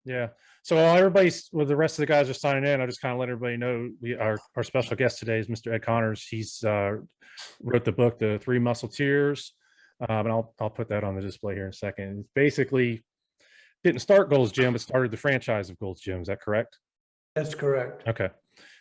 Yeah. So while everybody's, well, the rest of the guys are signing in, I just kind of let everybody know our special guest today is Mr. Ed Connors. He's wrote the book, The Three Musketeers, and I'll put that on the display here in a second. It's basically didn't start Gold's Gym, but started the franchise of Gold's Gym. Is that correct? That's correct. Okay.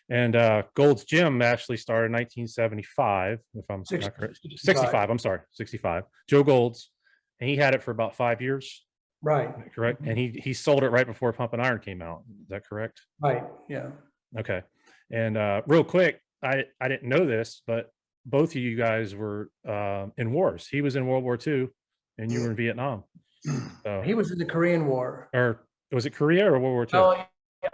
And Gold's Gym actually started in 1975, if I'm not correct. 65. I'm sorry, 65. Joe Gold's, and he had it for about 5 years. Right. Correct. And he sold it right before Pump and Iron came out. Is that correct? Right. Yeah. Okay. And real quick, I didn't know this, but both of you guys were in wars. He was in World War II, and you were in Vietnam. So, He was in the Korean War. or was it Korea or World War II? Oh,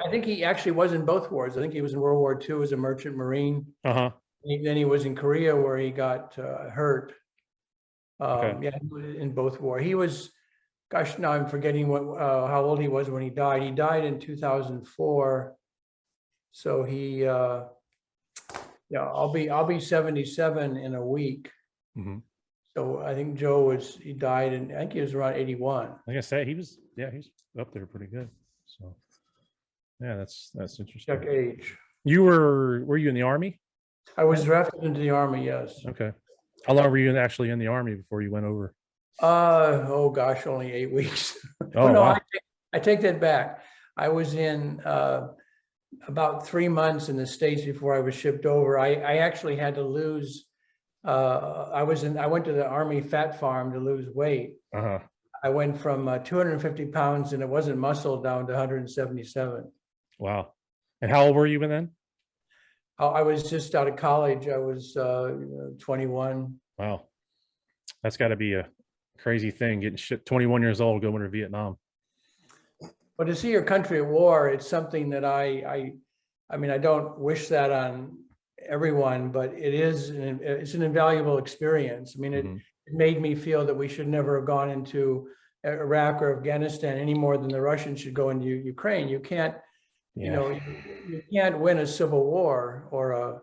I think he actually was in both wars. I think he was in World War II as a merchant marine. Uh-huh. Then he was in Korea where he got hurt. Okay. Yeah, in both wars. He was, gosh, now I'm forgetting how old he was when he died. He died in 2004. So he, yeah, I'll be 77 in a week. Mm-hmm. So I think he died, and I think he was around 81. Like I say, he's up there pretty good. So yeah, that's interesting. Check age. Were you in the Army? I was drafted into the Army, yes. Okay. How long were you actually in the Army before you went over? Oh gosh, only 8 weeks. Oh, no, wow. I take that back. I was in about 3 months in the States before I was shipped over. I actually had to lose. I went to the Army fat farm to lose weight. Uh-huh. I went from 250 pounds, and it wasn't muscle, down to 177. Wow. And how old were you then? I was just out of college. I was 21. Wow. That's got to be a crazy thing, getting 21 years old, going to Vietnam. But to see your country at war, it's something that I mean, I don't wish that on everyone, but it's an invaluable experience. I mean, it made me feel that we should never have gone into Iraq or Afghanistan any more than the Russians should go into Ukraine. You can't, you know, you can't win a civil war, or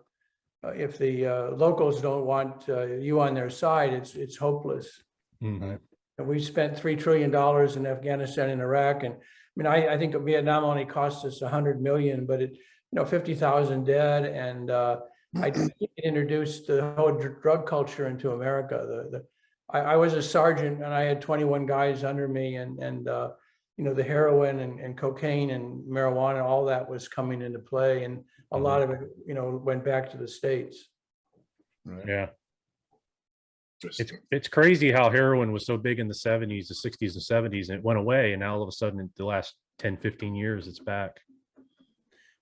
if the locals don't want you on their side, it's hopeless. Mm-hmm. And we spent $3 trillion in Afghanistan and Iraq, and I mean, I think Vietnam only cost us 100 million, but it, 50,000 dead, and I think it introduced the whole drug culture into America. I was a sergeant, and I had 21 guys under me, and the heroin and cocaine and marijuana, all that was coming into play, and a lot of it, went back to the States. Right. Yeah. It's crazy how heroin was so big in the 70s, the 60s and 70s, and it went away. And now all of a sudden in the last 10, 15 years, it's back.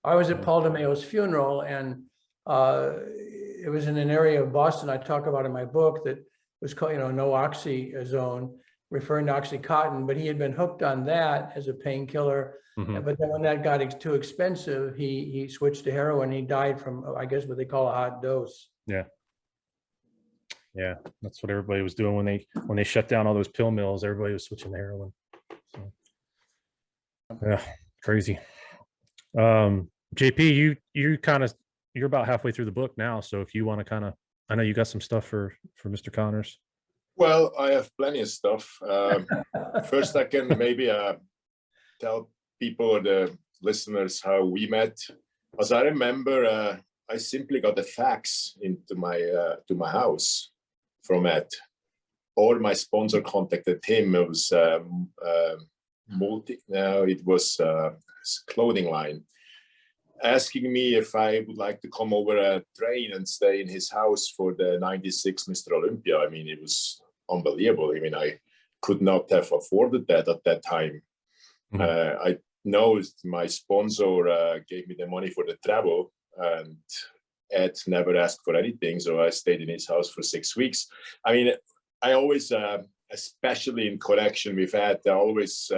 I was at Paul DeMeo's funeral, and it was in an area of Boston I talk about in my book that was called, no oxy zone, referring to Oxycontin, but he had been hooked on that as a painkiller. Mm-hmm. But then when that got too expensive, he switched to heroin. He died from, I guess, what they call a hot dose. Yeah. Yeah, that's what everybody was doing when they shut down all those pill mills. Everybody was switching to heroin. So, yeah, crazy. JP, you're about halfway through the book now, so if you want to I know you got some stuff for Mr. Connors. Well, I have plenty of stuff. First, I can maybe tell people or the listeners how we met. As I remember, I simply got a fax into to my house from Ed, or my sponsor contacted him. It was it was a clothing line, asking me if I would like to come over a train and stay in his house for the '96 Mr. Olympia. I mean, it was unbelievable. I mean, I could not have afforded that at that time. Mm-hmm. I know my sponsor gave me the money for the travel, and Ed never asked for anything, so I stayed in his house for 6 weeks. I mean, I always, especially in connection with Ed, I always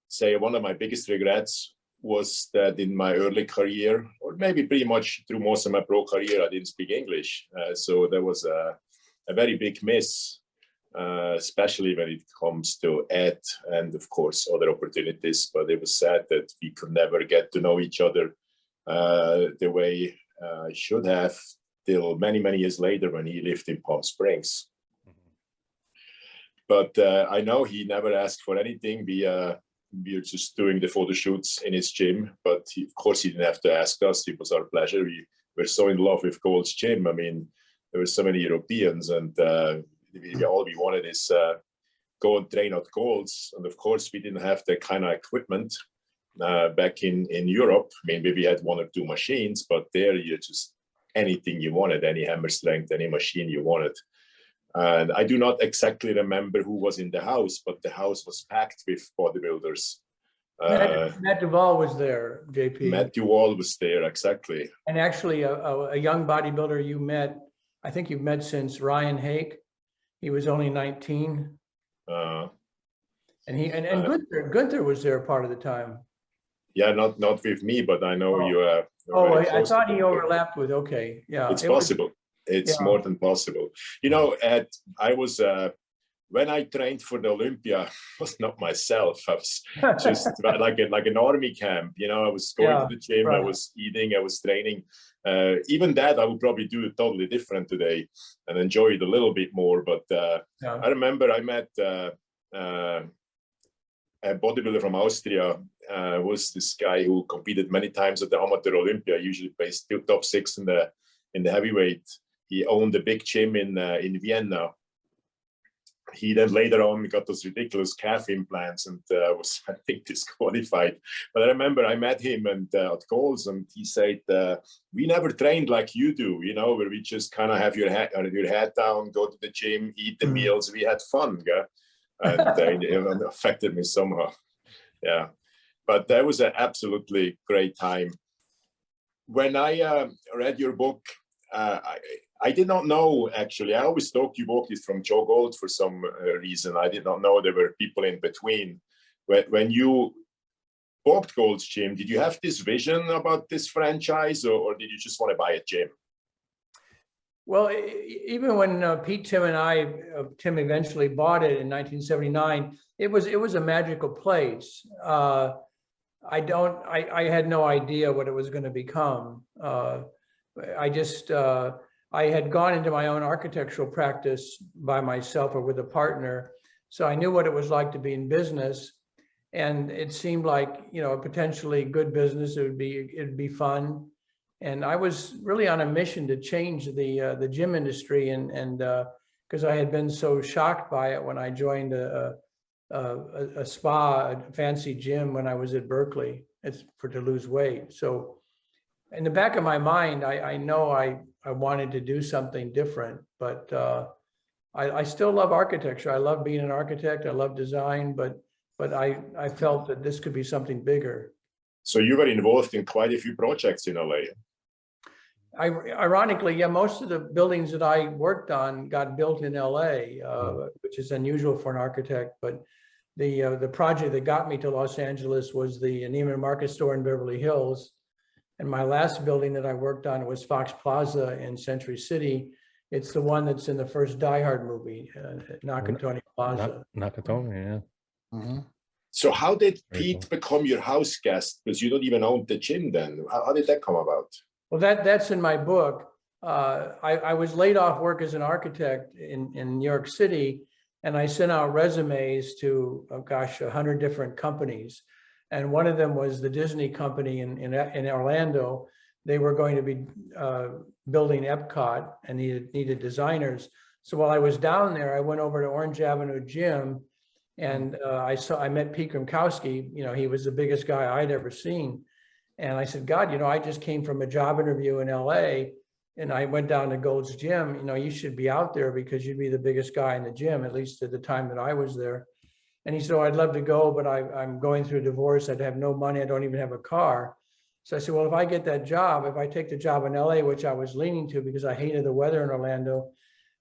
say one of my biggest regrets was that in my early career, or maybe pretty much through most of my pro career, I didn't speak English. So there was a very big miss, especially when it comes to Ed and, of course, other opportunities. But it was sad that we could never get to know each other the way I should have, till many, many years later when he lived in Palm Springs. Mm-hmm. But I know he never asked for anything. We we were just doing the photo shoots in his gym, but of course he didn't have to ask us. It was our pleasure. We were so in love with Gold's Gym. I mean, there were so many Europeans, and all we wanted is go and train at Gold's. And of course, we didn't have that kind of equipment back in Europe. I mean, maybe we had 1 or 2 machines, but there you just anything you wanted, any hammer strength, any machine you wanted. And I do not exactly remember who was in the house, but the house was packed with bodybuilders. Matt Duvall was there, JP. Matt Duvall was there, exactly. And actually a young bodybuilder you met, I think you've met since, Ryan Hake. He was only 19. And Gunther was there part of the time. Yeah, not with me, but I know you. I thought he overlapped with. Okay, yeah, it's possible. It's more than possible. You know, I was when I trained for the Olympia, I was not myself. I was just like an army camp. You know, I was going to the gym, I was eating, I was training. Even that, I would probably do it totally different today and enjoy it a little bit more. But I remember I met a bodybuilder from Austria. Was this guy who competed many times at the amateur Olympia, usually placed top 6 in the heavyweight. He owned a big gym in Vienna. He then later on got those ridiculous calf implants and was, I think, disqualified. But I remember I met him and at Gold's, and he said, "We never trained like you do, you know, where we just kind of have your head down, go to the gym, eat the meals. We had fun, yeah?" And it affected me somehow. Yeah, but that was an absolutely great time. When I read your book, I did not know, actually. I always thought you bought it from Joe Gold for some reason. I did not know there were people in between. When you bought Gold's Gym, did you have this vision about this franchise, or did you just want to buy a gym? Well, even when Pete, Tim, and I, Tim eventually bought it in 1979, it was a magical place. I had no idea what it was going to become. I had gone into my own architectural practice by myself or with a partner, so I knew what it was like to be in business, and it seemed like, you know, a potentially good business. It'd be fun, and I was really on a mission to change the gym industry, and because I had been so shocked by it when I joined a spa, a fancy gym when I was at Berkeley. It's to lose weight. So in the back of my mind, I know I wanted to do something different, but I still love architecture. I love being an architect. I love design, but I felt that this could be something bigger. So you were involved in quite a few projects in LA. Ironically, yeah, most of the buildings that I worked on got built in LA, which is unusual for an architect. But the project that got me to Los Angeles was the Neiman Marcus store in Beverly Hills. And my last building that I worked on was Fox Plaza in Century City. It's the one that's in the first Die Hard movie, Nakatomi Plaza. Nakatomi, yeah. Mm-hmm. So how did Pete become your house guest? Because you don't even own the gym then. How did that come about? Well, that's in my book. I was laid off work as an architect in New York City, and I sent out resumes to, 100 different companies. And one of them was the Disney company in Orlando. They were going to be building Epcot and needed designers. So while I was down there, I went over to Orange Avenue Gym, and I met Pete Grimkowski. You know, he was the biggest guy I'd ever seen. And I said, God, you know, I just came from a job interview in LA, and I went down to Gold's Gym. You know, you should be out there because you'd be the biggest guy in the gym, at least at the time that I was there. And he said, oh, I'd love to go, but I'm going through a divorce. I'd have no money. I don't even have a car. So I said, well, if I get that job, if I take the job in LA, which I was leaning to because I hated the weather in Orlando,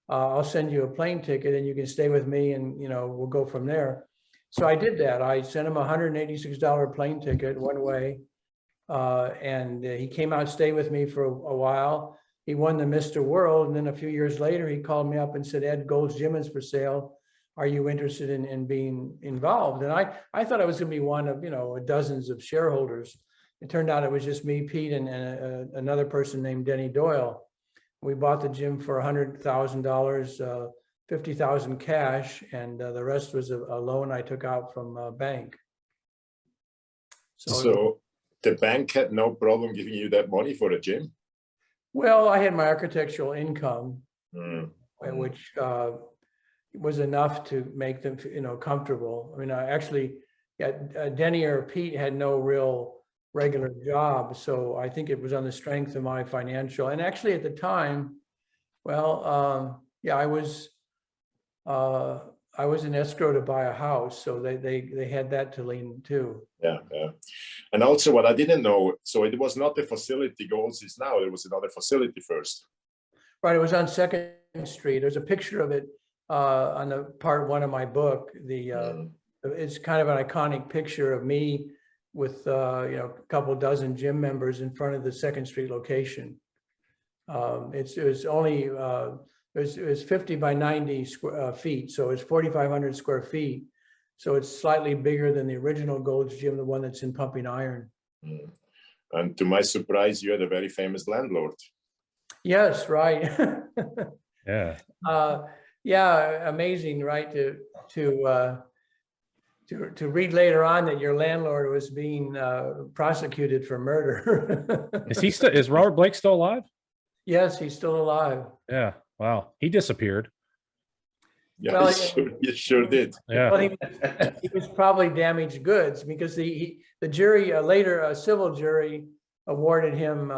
I'll send you a plane ticket and you can stay with me, and, you know, we'll go from there. So I did that. I sent him a $186 plane ticket one way. And he came out, stayed with me for a while. He won the Mr. World. And then a few years later, he called me up and said, Ed, Gold's Gym is for sale. Are you interested in being involved? And I thought I was going to be one of, you know, dozens of shareholders. It turned out it was just me, Pete, and another person named Denny Doyle. We bought the gym for $100,000, $50,000 cash, and the rest was a loan I took out from a bank. So the bank had no problem giving you that money for a gym? Well, I had my architectural income, Mm. which was enough to make them, comfortable. I mean, I actually, Denny or Pete had no real regular job, so I think it was on the strength of my financial. And actually, at the time, well, I was in escrow to buy a house, so they had that to lean to. Yeah. And also what I didn't know, so it was not the facility Gold's is now, there was another facility first. Right, it was on 2nd Street. There's a picture of it on the part 1 of my book. It's kind of an iconic picture of me with a couple dozen gym members in front of the 2nd Street location. It was 50 by 90 feet, so it's 4,500 square feet. So it's slightly bigger than the original Gold's Gym, the one that's in Pumping Iron. And to my surprise, you had a very famous landlord. Yes, right. Yeah. Yeah, amazing, right? To read later on that your landlord was being prosecuted for murder. Is Robert Blake still alive? Yes, he's still alive. Yeah. Wow. He disappeared. Yeah, Well, you sure did. Yeah. Well, he was probably damaged goods because the jury later, a civil jury awarded him,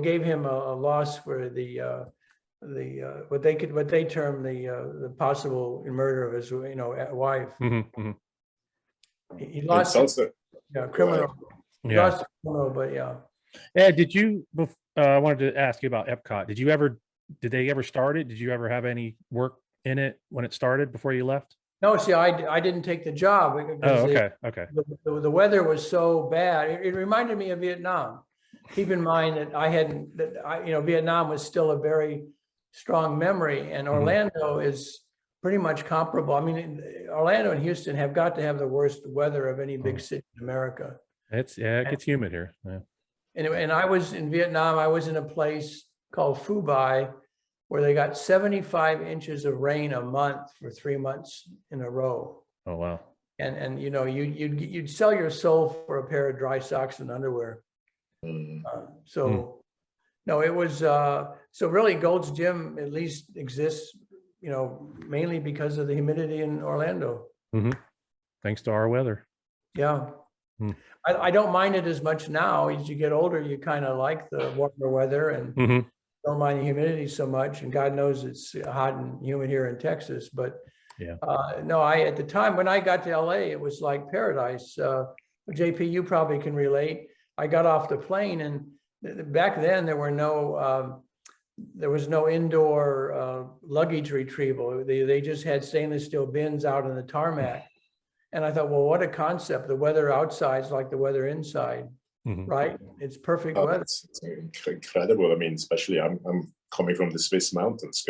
gave him a loss for what they term the possible murder of his wife. Mm-hmm. He lost criminal. He Yeah. lost criminal, but yeah. Yeah. Did you? I wanted to ask you about Epcot. Did they ever start it? Did you ever have any work in it when it started before you left? No, see, I didn't take the job. Oh, okay. Okay. The weather was so bad. It reminded me of Vietnam. Keep in mind that Vietnam was still a very strong memory, and Orlando is pretty much comparable. I mean, Orlando and Houston have got to have the worst weather of any big city in America. It gets humid here. Yeah. And I was in Vietnam. I was in a place called Phu Bai, where they got 75 inches of rain a month for 3 months in a row. Oh, wow. And you'd sell your soul for a pair of dry socks and underwear. No, it was so really Gold's Gym at least exists, mainly because of the humidity in Orlando. Thanks to our weather. Yeah. I don't mind it as much now. As you get older, you kind of like the warmer weather and don't mind the humidity so much. And God knows it's hot and humid here in Texas. But yeah, no, at the time when I got to LA, it was like paradise. JP, you probably can relate. I got off the plane, and back then there was no indoor luggage retrieval. They just had stainless steel bins out on the tarmac. And I thought, well, what a concept. The weather outside is like the weather inside, right? It's perfect weather. It's incredible. I mean, especially I'm coming from the Swiss mountains,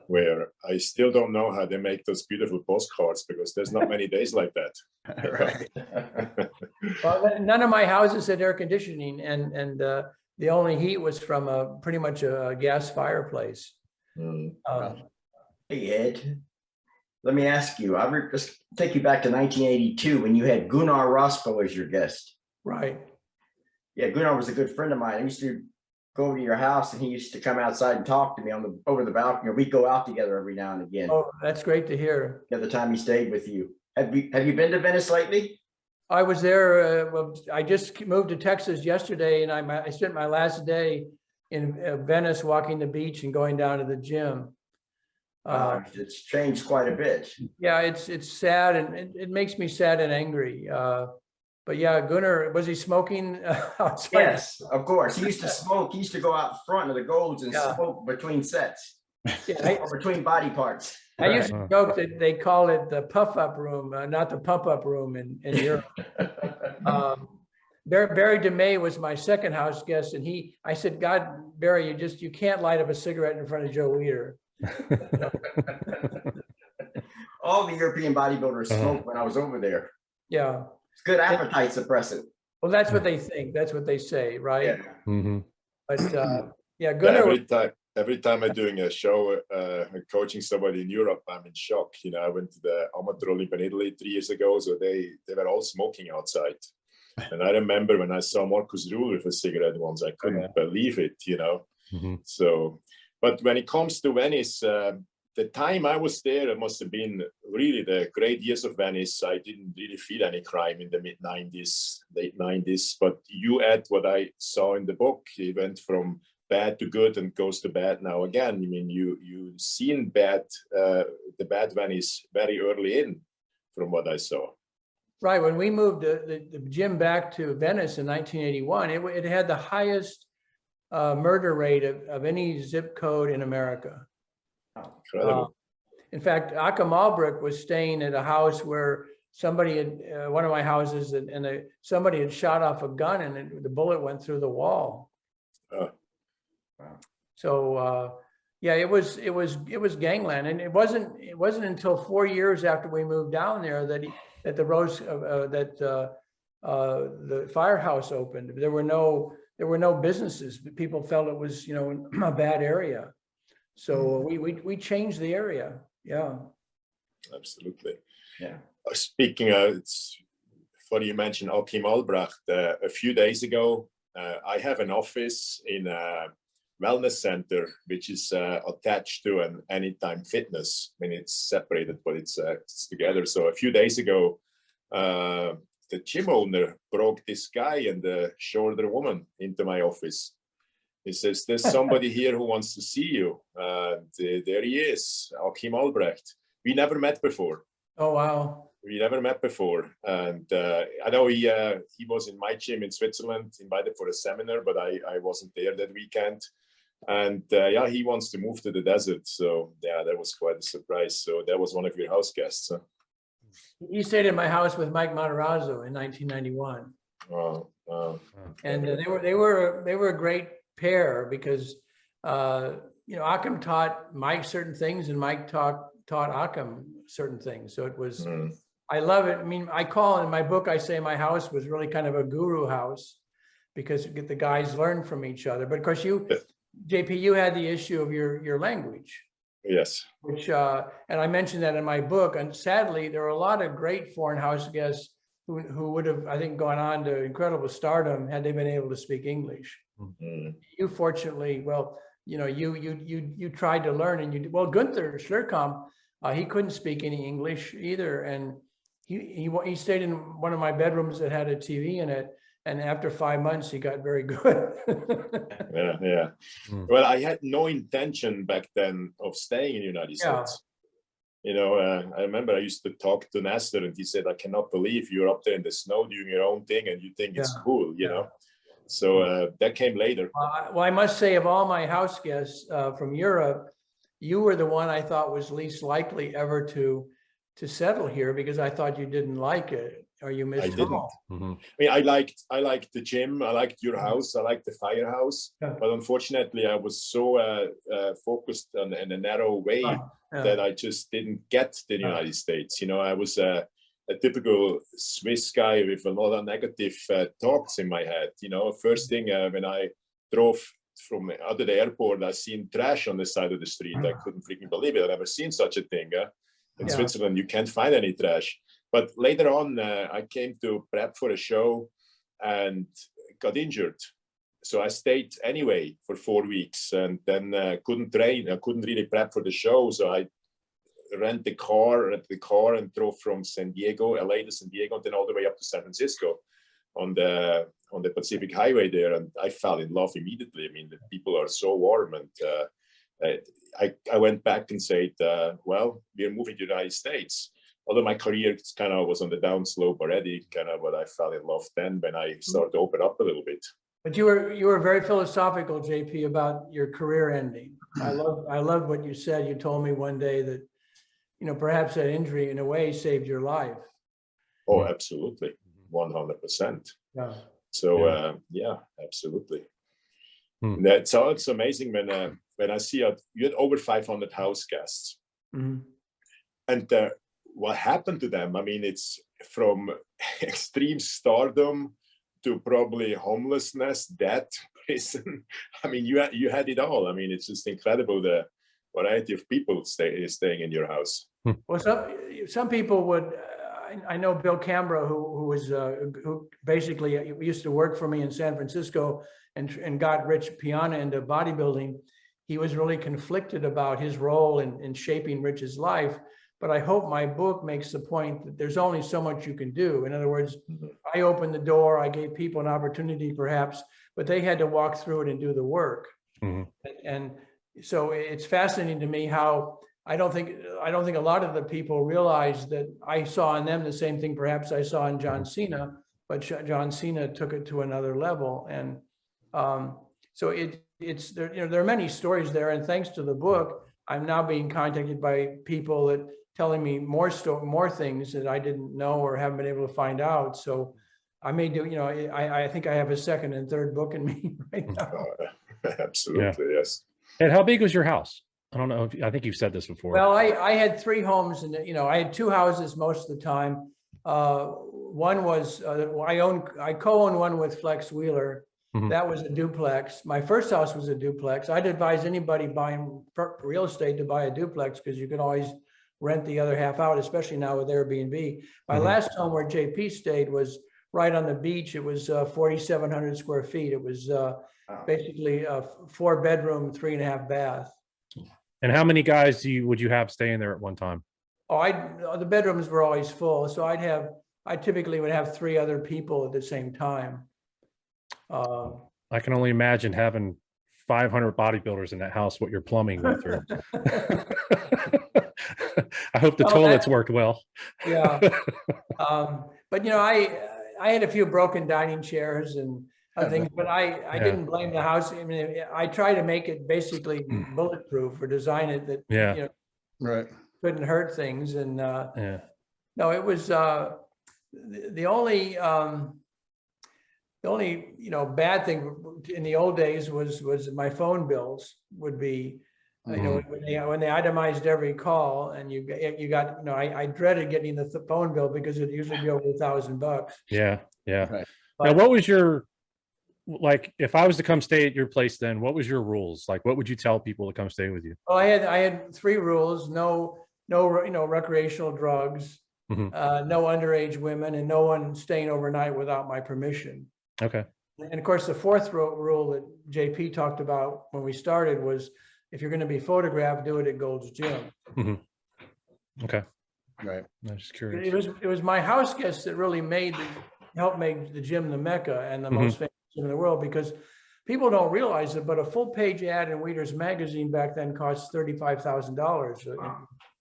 where I still don't know how they make those beautiful postcards, because there's not many days like that. Right. Well, none of my houses had air conditioning, and the only heat was from pretty much a gas fireplace. Hey, Ed. Let me ask you, I'll just take you back to 1982 when you had Gunnar Rospo as your guest. Right. Yeah, Gunnar was a good friend of mine. I used to go over to your house, and he used to come outside and talk to me over the balcony. We'd go out together every now and again. Oh, that's great to hear. The other time he stayed with you. Have you been to Venice lately? I was there. I just moved to Texas yesterday, and I spent my last day in Venice walking the beach and going down to the gym. It's changed quite a bit. Yeah, it's sad, and it makes me sad and angry. But yeah, Gunnar, was he smoking outside? Yes, of course. He used to smoke. He used to go out front of the Golds and smoke between sets, or between body parts. I used to joke that they call it the puff-up room, not the pump-up room in Europe. Barry DeMay was my second house guest, and I said, God, Barry, you can't light up a cigarette in front of Joe Weider. All the European bodybuilders smoked when I was over there. Yeah. It's good appetite suppressant. Well, that's what they think. That's what they say, right? Yeah. But yeah, Gunnar. every time I'm doing a show, coaching somebody in Europe, I'm in shock. You know, I went to the Amateur Olymp in Italy 3 years ago, so they were all smoking outside. And I remember when I saw Marcus Rühl with a cigarette once, I couldn't believe it, you know. So, but when it comes to Venice, the time I was there, it must have been really the great years of Venice. I didn't really feel any crime in the mid-90s, late 90s. But you add what I saw in the book. It went from bad to good and goes to bad now again. I mean, you seen the bad Venice very early in, from what I saw. Right. When we moved the gym back to Venice in 1981, it had the highest murder rate of any zip code in America. Incredible. In fact, Achim Albrecht was staying at a house where somebody had, one of my houses, and somebody had shot off a gun, and the bullet went through the wall. So yeah, it was gangland, and it wasn't until 4 years after we moved down there that the firehouse opened. There were no businesses. People felt it was, you know, a bad area. So we changed the area. Yeah. Absolutely. Yeah. Speaking of, it's funny you mentioned Achim Albrecht. A few days ago, I have an office in a wellness center, which is attached to an Anytime Fitness. I mean, it's separated, but it's together. So a few days ago, the gym owner broke this guy and the shorter woman into my office. He says, "There's somebody here who wants to see you." There he is, Achim Albrecht. We never met before. Oh, wow. We never met before. And I know he was in my gym in Switzerland, invited for a seminar, but I wasn't there that weekend. And yeah, he wants to move to the desert. So yeah, that was quite a surprise. So that was one of your house guests. Huh? He stayed in my house with Mike Matarazzo in 1991. Wow. And they were a great pair because you know, Achim taught Mike certain things and Mike taught Achim certain things. So it was, I love it. I mean, I call in my book, I say my house was really kind of a guru house because the guys learned from each other. But of course you, JP, you had the issue of your language. Yes. Which, and I mentioned that in my book, and sadly, there are a lot of great foreign house guests who would have, I think, gone on to incredible stardom had they been able to speak English. You fortunately, well, you know, you tried to learn, and you did. Well, Gunther Schlierkamp, he couldn't speak any English either, and he stayed in one of my bedrooms that had a TV in it, and after 5 months, he got very good. Yeah. Well, I had no intention back then of staying in the United States. You know, I remember I used to talk to Nestor, and he said, "I cannot believe you're up there in the snow doing your own thing, and you think it's cool," you know. So that came later. Well, I must say, of all my house guests from Europe, you were the one I thought was least likely ever to settle here because I thought you didn't like it or you missed it. I didn't. I mean, I liked the gym, I liked your house, I liked the firehouse, but unfortunately, I was so focused on in a narrow way that I just didn't get the United States. You know, I was a typical Swiss guy with a lot of negative thoughts in my head. You know, first thing when I drove from out of the airport, I seen trash on the side of the street. I couldn't freaking believe it. I've never seen such a thing. In Switzerland, you can't find any trash. But later on, I came to prep for a show and got injured. So I stayed anyway for 4 weeks and then couldn't train. I couldn't really prep for the show. So I rented the car and drove from San Diego, LA to San Diego, and then all the way up to San Francisco on the Pacific Highway there. And I fell in love immediately. I mean, the people are so warm. And I went back and said, well, we're moving to the United States. Although my career kind of was on the downslope already, kind of, but I fell in love then when I started to open up a little bit. But you were very philosophical, JP, about your career ending. I love what you said. You told me one day that, you know, perhaps that injury in a way saved your life. Oh, absolutely. 100%. Yeah. So, yeah, absolutely. That's it's amazing when I see you had over 500 house guests. And what happened to them? I mean, it's from extreme stardom to probably homelessness, death, prison. I mean, you had it all. I mean, it's just incredible the variety of people staying in your house. Well, some people would. I know Bill Cambra, who basically used to work for me in San Francisco and got Rich Piana into bodybuilding. He was really conflicted about his role in shaping Rich's life. But I hope my book makes the point that there's only so much you can do. In other words, I opened the door, I gave people an opportunity perhaps, but they had to walk through it and do the work. And so it's fascinating to me how I don't think a lot of the people realize that I saw in them the same thing perhaps I saw in John Cena, but John Cena took it to another level. And so it's there, you know, there are many stories there, and thanks to the book, I'm now being contacted by people that telling me more things that I didn't know or haven't been able to find out. So I may do, you know, I think I have a second and third book in me right now. Absolutely, yes. And how big was your house? I don't know. I think you've said this before. Well, I had 3 homes, and you know, I had 2 houses most of the time. One was I co-owned one with Flex Wheeler. That was a duplex. My first house was a duplex. I'd advise anybody buying real estate to buy a duplex because you can always rent the other half out, especially now with Airbnb. My last home where JP stayed was right on the beach. It was 4,700 square feet. It was basically a 4-bedroom, 3.5 bath. And how many guys would you have staying there at one time? Oh, the bedrooms were always full. So I typically would have 3 other people at the same time. I can only imagine having 500 bodybuilders in that house, what your plumbing went through. I hope the toilets worked well. Yeah. But you know, I had a few broken dining chairs and other things, but I didn't blame the house. I mean, I tried to make it basically bulletproof or design it that you know, couldn't hurt things. And no, it was the only you know bad thing in the old days was my phone bills would be you know when they itemized every call, and you got you know I dreaded getting the phone bill because it'd usually be over $1,000. Yeah. But, Now, what was your, like, if I was to come stay at your place, then what was your rules? Like, what would you tell people to come stay with you? well, I had 3 rules: no you know recreational drugs, no underage women, and no one staying overnight without my permission. Okay. And of course, the 4th rule that JP talked about when we started was, if you're going to be photographed, do it at Gold's Gym. Okay. Right. I'm just curious. It was my house guests that really helped make the gym the Mecca and the most famous gym in the world, because people don't realize it, but a full page ad in Weeder's magazine back then cost $35,000.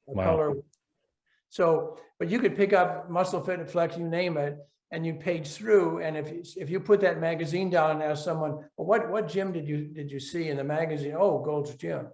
Wow. Color. So, but you could pick up Muscle Fit and Flex, you name it, and you page through. And if you put that magazine down and ask someone, well, what gym did you see in the magazine? Oh, Gold's Gym.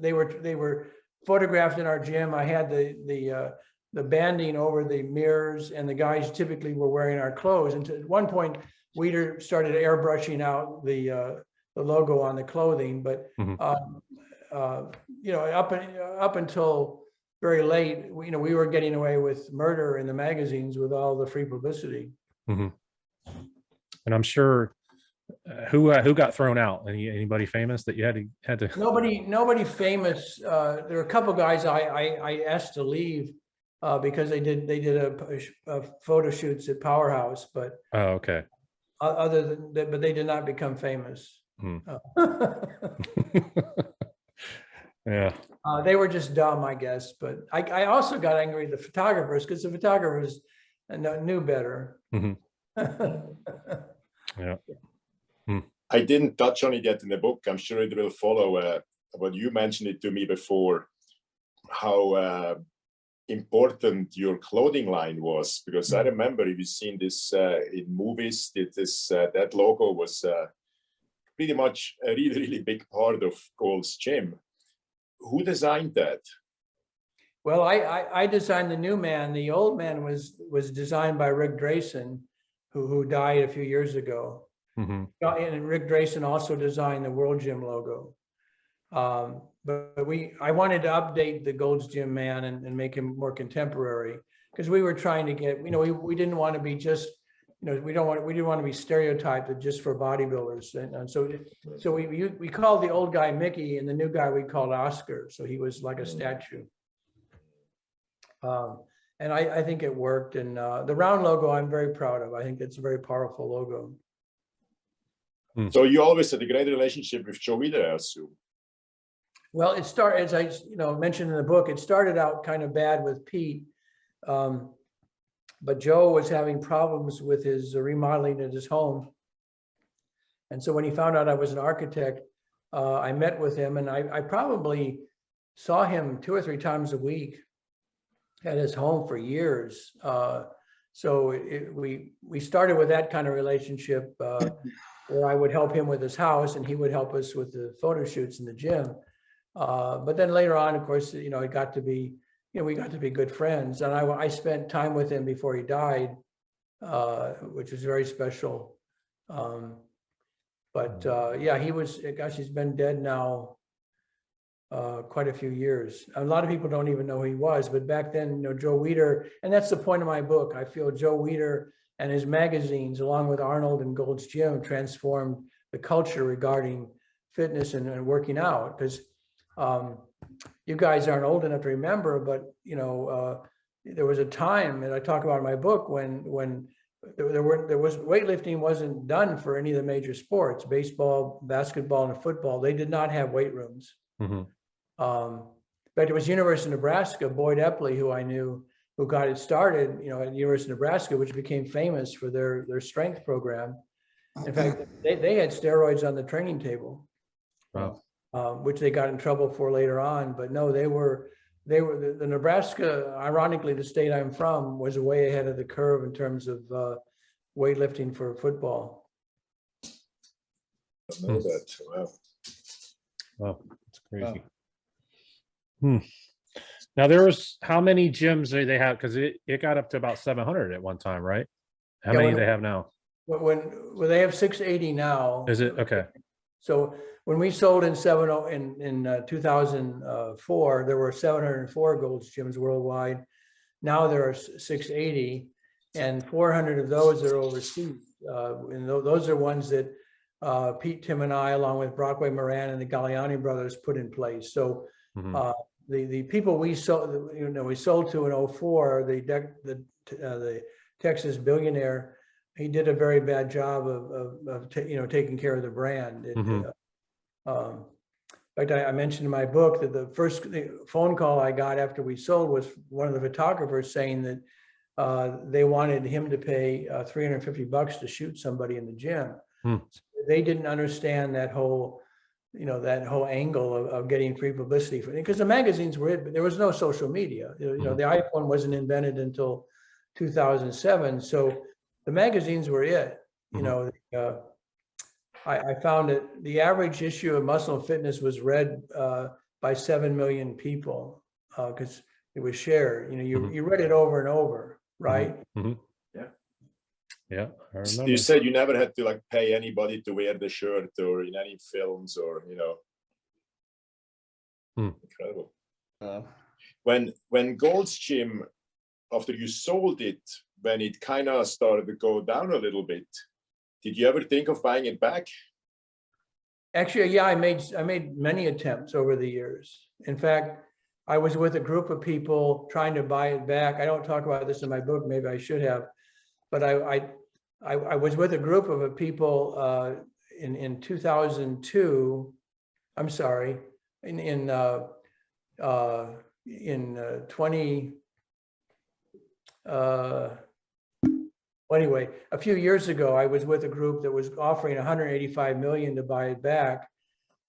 They were photographed in our gym. I had the banding over the mirrors, and the guys typically were wearing our clothes. And at one point, Weider started airbrushing out the logo on the clothing. But you know, up until very late, you know, we were getting away with murder in the magazines with all the free publicity. And I'm sure who got thrown out? Anybody famous that you had to? Nobody famous. There were a couple guys I asked to leave because they did a photo shoots at Powerhouse, but okay. Other than that, but they did not become famous. Yeah. They were just dumb, I guess. But I also got angry at the photographers because the photographers knew better. Yeah. I didn't touch on it yet in the book. I'm sure it will follow. But you mentioned it to me before, how important your clothing line was, because I remember you've seen this in movies. That logo was pretty much a really, really big part of Gold's Gym. Who designed that? Well, I designed the new man. The old man was designed by Rick Drayson, who died a few years ago. And Rick Drayson also designed the World Gym logo. But I wanted to update the Gold's Gym man and make him more contemporary, because we were trying to get, you know, we didn't want to be just we didn't want to be stereotyped just for bodybuilders. And so we called the old guy Mickey, and the new guy we called Oscar. So he was like a statue. And I think it worked. And the round logo, I'm very proud of. I think it's a very powerful logo. So you always had a great relationship with Joe Weider, I assume. Well, it started, as I mentioned in the book, it started out kind of bad with Pete. But Joe was having problems with his remodeling at his home. And so when he found out I was an architect, I met with him, and I probably saw him 2 or 3 times a week at his home for years. So we started with that kind of relationship where I would help him with his house and he would help us with the photo shoots in the gym. But then later on, of course, it got to be, we got to be good friends. And I spent time with him before he died, which was very special. Yeah, he's been dead now quite a few years. A lot of people don't even know who he was, but back then, Joe Weider, and that's the point of my book. I feel Joe Weider and his magazines, along with Arnold and Gold's Gym, transformed the culture regarding fitness and working out. Because you guys aren't old enough to remember, but there was a time, and I talk about in my book, when weightlifting wasn't done for any of the major sports, baseball, basketball, and football. They did not have weight rooms. Mm-hmm. But it was University of Nebraska, Boyd Epley, who I knew, who got it started, at the University of Nebraska, which became famous for their strength program. In fact, they had steroids on the training table, Wow. Which they got in trouble for later on. But no, the Nebraska, ironically, the state I'm from, was way ahead of the curve in terms of weightlifting for football. I know that. Wow. Wow, that's crazy. Wow. Now there was, how many gyms do they have? Because it got up to about 700 at one time, right? How many do they have now? When they have 680 now. Is it okay? So when we sold in 2004, there were 704 Gold's Gyms worldwide. Now there are 680, and 400 of those are overseas. And those are ones that Pete, Tim, and I, along with Brockway Moran and the Galliani brothers, put in place. So the people we sold, we sold to in 2004, the Texas billionaire, he did a very bad job of taking care of the brand. In fact, I mentioned in my book that the first phone call I got after we sold was one of the photographers saying that they wanted him to pay $350 to shoot somebody in the gym. So they didn't understand that whole angle of getting free publicity for it, because the magazines were it, but there was no social media. The iPhone wasn't invented until 2007, so the magazines were it. I found that the average issue of Muscle and Fitness was read by 7 million people because it was shared. You read it over and over, right? Yeah, I remember. You said you never had to pay anybody to wear the shirt or in any films or Incredible. When Gold's Gym, after you sold it, when it kind of started to go down a little bit, did you ever think of buying it back? Actually, yeah, I made many attempts over the years. In fact, I was with a group of people trying to buy it back. I don't talk about this in my book, maybe I should have, but I was with a group of people in 2002. I'm sorry, in 20. Anyway, a few years ago, I was with a group that was offering 185 million to buy it back,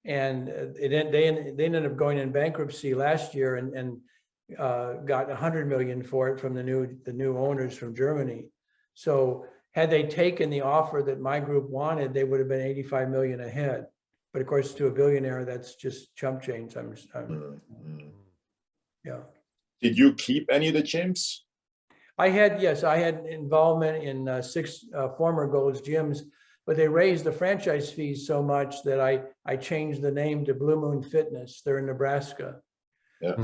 and they ended up going in bankruptcy last year and got 100 million for it from the new owners from Germany. So had they taken the offer that my group wanted, they would have been 85 million ahead. But of course, to a billionaire, that's just chump change. Yeah. Did you keep any of the gyms? Yes, I had involvement in 6 former Gold's Gyms, but they raised the franchise fees so much that I changed the name to Blue Moon Fitness. They're in Nebraska. Yeah,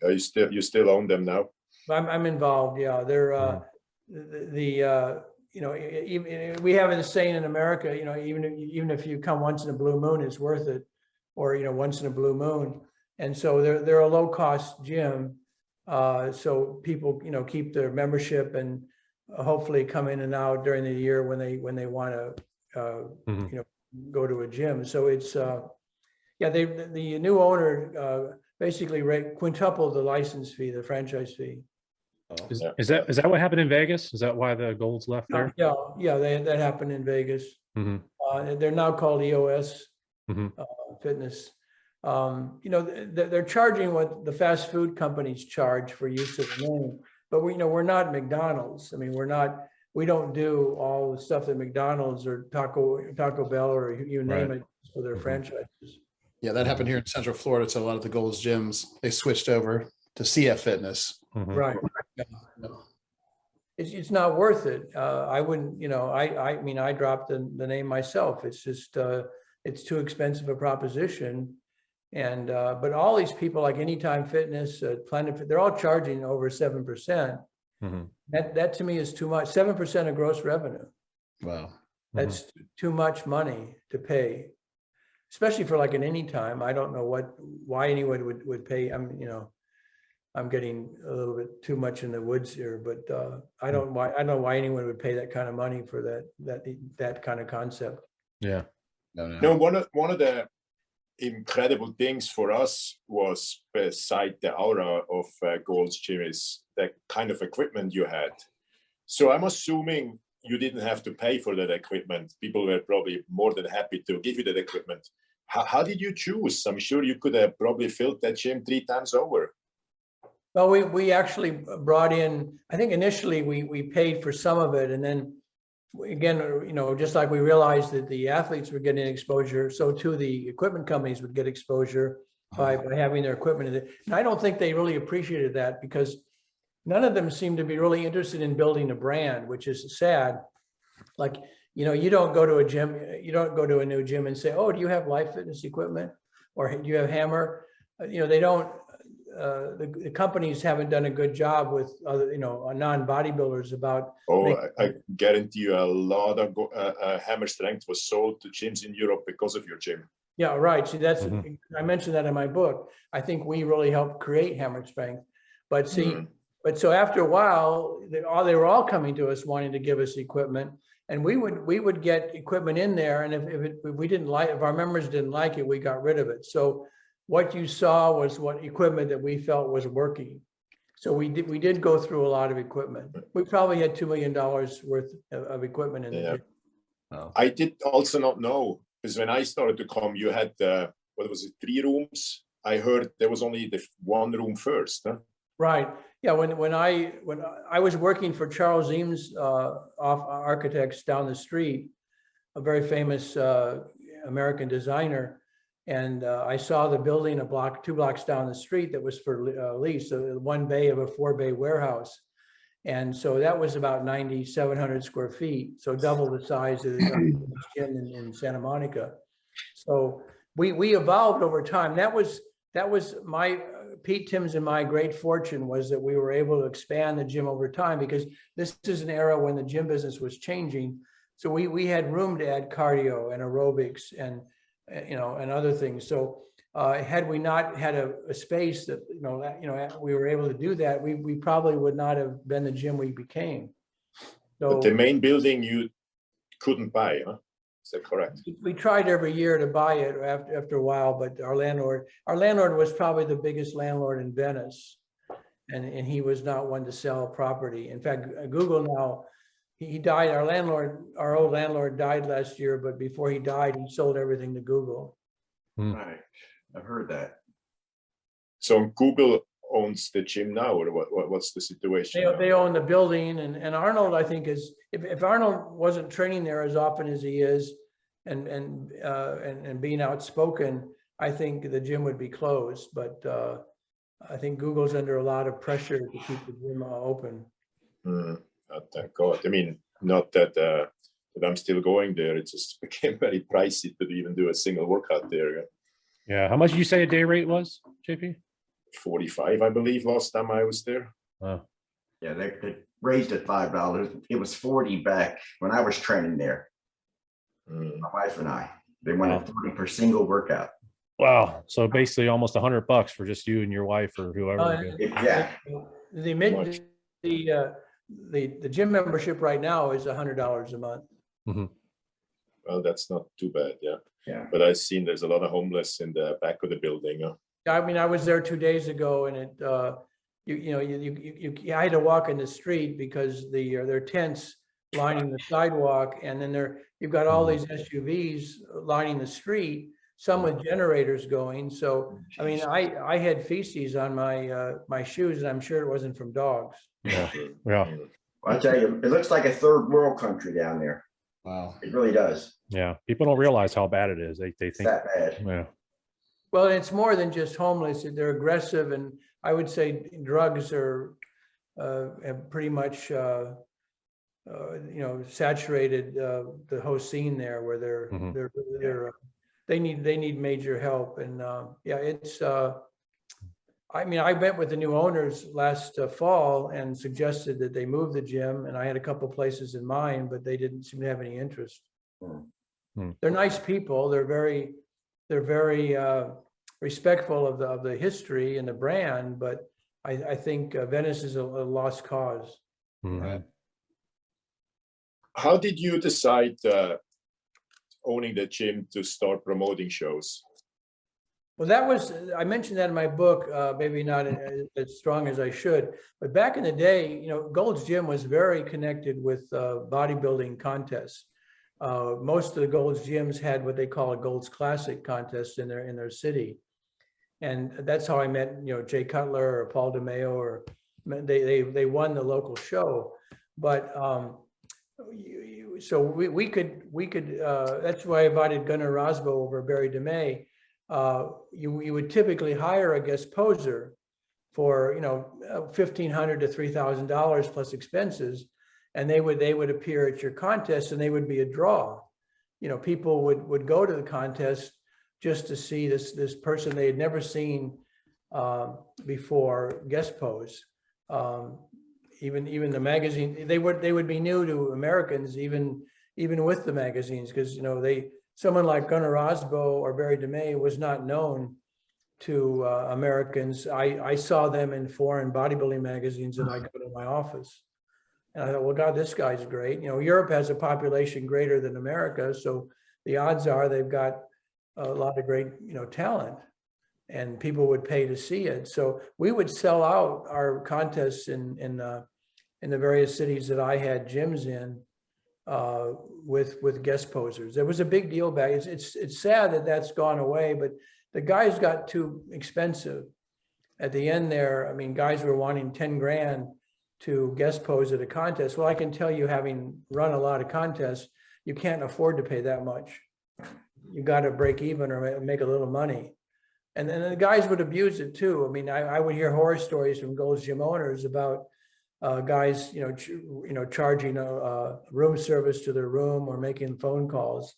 you still own them now? I'm involved. Yeah, they're even we have a saying in America, even if you come once in a blue moon, it's worth it, or once in a blue moon. And so they're a low cost gym, so people keep their membership and hopefully come in and out during the year when they want to go to a gym. So it's the new owner basically quintupled the license fee, the franchise fee. Is that what happened in Vegas? Is that why the Golds left there? Yeah, that happened in Vegas. They're now called EOS Fitness. They're charging what the fast food companies charge for use of the name, but we're not McDonald's. I mean, we don't do all the stuff that McDonald's or Taco Bell or you name it for their franchises. Yeah, that happened here in Central Florida. To a lot of the Gold's gyms, they switched over to CF Fitness. Right. It's not worth it. I wouldn't, I mean, I dropped the name myself. It's just, it's too expensive a proposition. And, but all these people like Anytime Fitness, Planet Fit, they're all charging over 7%. That to me is too much. 7% of gross revenue. Wow. That's too much money to pay, especially for like an Anytime. I don't know why anyone would pay. I'm getting a little bit too much in the woods here, but I don't know why anyone would pay that kind of money for that kind of concept. Yeah. No, one of the incredible things for us was, beside the aura of Gold's Gym, is the kind of equipment you had. So I'm assuming you didn't have to pay for that equipment. People were probably more than happy to give you that equipment. How did you choose? I'm sure you could have probably filled that gym 3 times over. Well, we actually brought in, I think initially we paid for some of it. And then again, just like we realized that the athletes were getting exposure, so too the equipment companies would get exposure by having their equipment in it. And I don't think they really appreciated that, because none of them seemed to be really interested in building a brand, which is sad. Like, you don't go to a gym, you don't go to a new gym and say, oh, do you have Life Fitness equipment? Or do you have Hammer? They don't. The companies haven't done a good job with other, non-bodybuilders about. I guarantee you a lot of Hammer Strength was sold to gyms in Europe because of your gym. Yeah, right. See, that's, I mentioned that in my book. I think we really helped create Hammer Strength. But see, but so after a while, they were all coming to us wanting to give us equipment, and we would get equipment in there. And if our members didn't like it, we got rid of it. So what you saw was what equipment that we felt was working. So we did go through a lot of equipment. We probably had $2 million worth of equipment in there. Wow. I did also not know, because when I started to come, you had, 3 rooms? I heard there was only the 1 room first, huh? Right. Yeah. When I was working for Charles Eames Architects down the street, a very famous American designer. And I saw the building 2 blocks down the street that was for lease, so 1 bay of a 4-bay warehouse. And so that was about 9,700 square feet, so double the size of the gym in Santa Monica. So we evolved over time. That was my Pete Timms and my great fortune, was that we were able to expand the gym over time, because this is an era when the gym business was changing. So we had room to add cardio and aerobics and other things. So had we not had a space that, we were able to do that, we probably would not have been the gym we became. So, but the main building you couldn't buy, huh? Is that correct? We tried every year to buy it after a while, but our landlord was probably the biggest landlord in Venice, and he was not one to sell property. In fact, Google now, he died. Our old landlord died last year, but before he died, he sold everything to Google. Right, I've heard that. So Google owns the gym now, or what's the situation? They own the building, and Arnold, I think, is if Arnold wasn't training there as often as he is, and being outspoken, I think the gym would be closed. But I think Google's under a lot of pressure to keep the gym open. Thank God. I mean, not that I'm still going there. It just became very pricey to even do a single workout there. Yeah. How much did you say a day rate was, JP? 45, I believe, last time I was there. Wow. Yeah, they raised it $5. It was 40 back when I was training there. My wife and I. They wanted 40 per single workout. Wow. So basically almost $100 for just you and your wife or whoever. Yeah. The gym membership right now is $100 a month. Well, that's not too bad. Yeah. Yeah. But I've seen there's a lot of homeless in the back of the building. I mean, I was there 2 days ago, and it I had to walk in the street because there are tents lining the sidewalk, and then you've got all these SUVs lining the street, some with generators going. So I mean, I had feces on my shoes, and I'm sure it wasn't from dogs. Yeah. Mm. Well, I tell you, it looks like a third world country down there. Wow. It really does. Yeah. People don't realize how bad it is. They It's think, that bad. yeah. Well, it's more than just homeless. They're aggressive, and I would say drugs are have pretty much saturated the whole scene there, where they need major help. And it's I mean, I met with the new owners last fall and suggested that they move the gym, and I had a couple places in mind, but they didn't seem to have any interest. They're nice people. They're very respectful of the history and the brand, but I think Venice is a lost cause. Right. How did you decide owning the gym to start promoting shows? Well, I mentioned that in my book, maybe not as strong as I should, but back in the day, Gold's Gym was very connected with bodybuilding contests. Most of the Gold's gyms had what they call a Gold's Classic contest in their city. And that's how I met, Jay Cutler or Paul DeMeo, or they won the local show. But so we could that's why I invited Gunnar Rosbo over Barry DeMay. You would typically hire a guest poser for $1,500 to $3,000 plus expenses, and they would appear at your contest, and they would be a draw. People would go to the contest just to see this person they had never seen before guest pose. Even the magazine, they would be new to Americans, even with the magazines, because someone like Gunnar Rosbo or Barry DeMay was not known to Americans. I saw them in foreign bodybuilding magazines, and I go to my office, and I thought, well, God, this guy's great. Europe has a population greater than America, so the odds are they've got a lot of great talent, and people would pay to see it. So we would sell out our contests in the various cities that I had gyms in with guest posers. There was a big deal back. It's sad that that's gone away, but the guys got too expensive at the end there. I mean, guys were wanting 10 grand to guest pose at a contest. Well, I can tell you, having run a lot of contests, you can't afford to pay that much. You got to break even or make a little money. And then the guys would abuse it too. I mean, I would hear horror stories from Gold's Gym owners about guys, charging a room service to their room or making phone calls.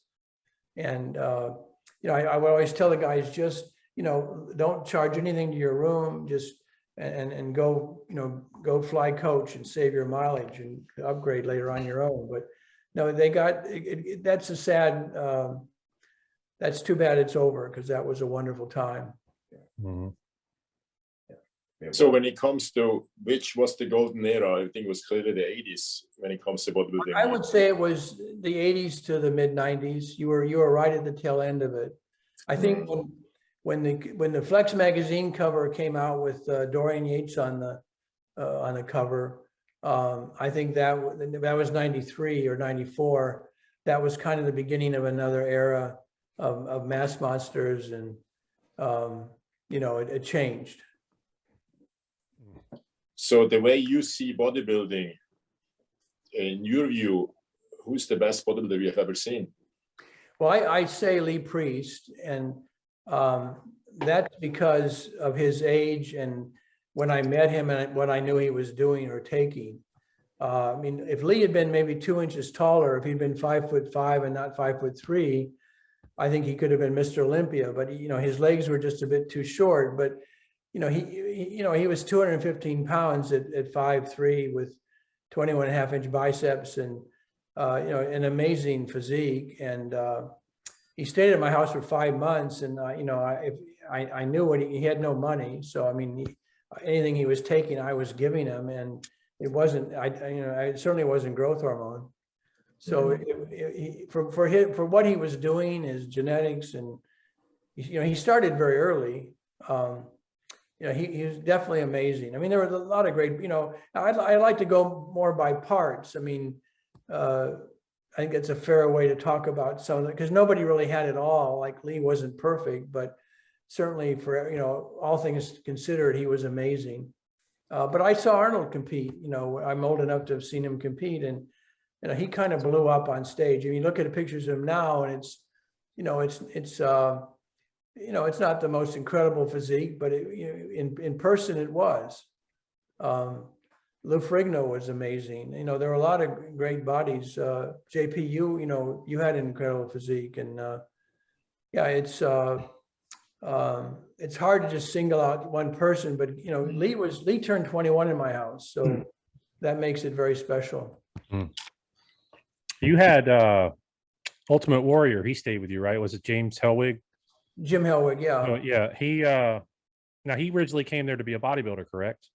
And, I would always tell the guys, just, don't charge anything to your room, just, and go, go fly coach and save your mileage and upgrade later on your own. But no, they got, that's a sad, that's too bad it's over, because that was a wonderful time. So when it comes to which was the golden era, I think it was clearly the 80s when it comes to bodybuilding. I would say it was the 80s to the mid 90s. You were right at the tail end of it. I think when the Flex magazine cover came out with Dorian Yates on the cover, I think that was 93 or 94. That was kind of the beginning of another era of mass monsters, and it changed. So the way you see bodybuilding, in your view, who's the best bodybuilder you've ever seen? Well, I say Lee Priest, and that's because of his age and when I met him and what I knew he was doing or taking. I mean, if Lee had been maybe 2 inches taller, if he'd been 5'5" and not 5'3", I think he could have been Mr. Olympia. But his legs were just a bit too short. But he was 215 pounds at 5'3" with 21.5-inch biceps and, an amazing physique. And he stayed at my house for 5 months. And, I knew what he had no money. So, I mean, anything he was taking, I was giving him. And it wasn't, it certainly wasn't growth hormone. So for what he was doing, his genetics, and, he started very early. He was definitely amazing. I mean, there were a lot of great, I like to go more by parts. I mean, I think it's a fair way to talk about some of it, because nobody really had it all. Like Lee wasn't perfect, but certainly for, all things considered, he was amazing. But I saw Arnold compete. I'm old enough to have seen him compete, and he kind of blew up on stage. I mean, look at the pictures of him now, and it's not the most incredible physique, but in person it was. Lou Ferrigno was amazing. There were a lot of great bodies. JP, you had an incredible physique, and it's hard to just single out one person. But Lee turned 21 in my house, so that makes it very special. You had Ultimate Warrior. He stayed with you, right? Was it James Hellwig? Jim Hellwig, yeah. Oh, yeah. He originally came there to be a bodybuilder, correct?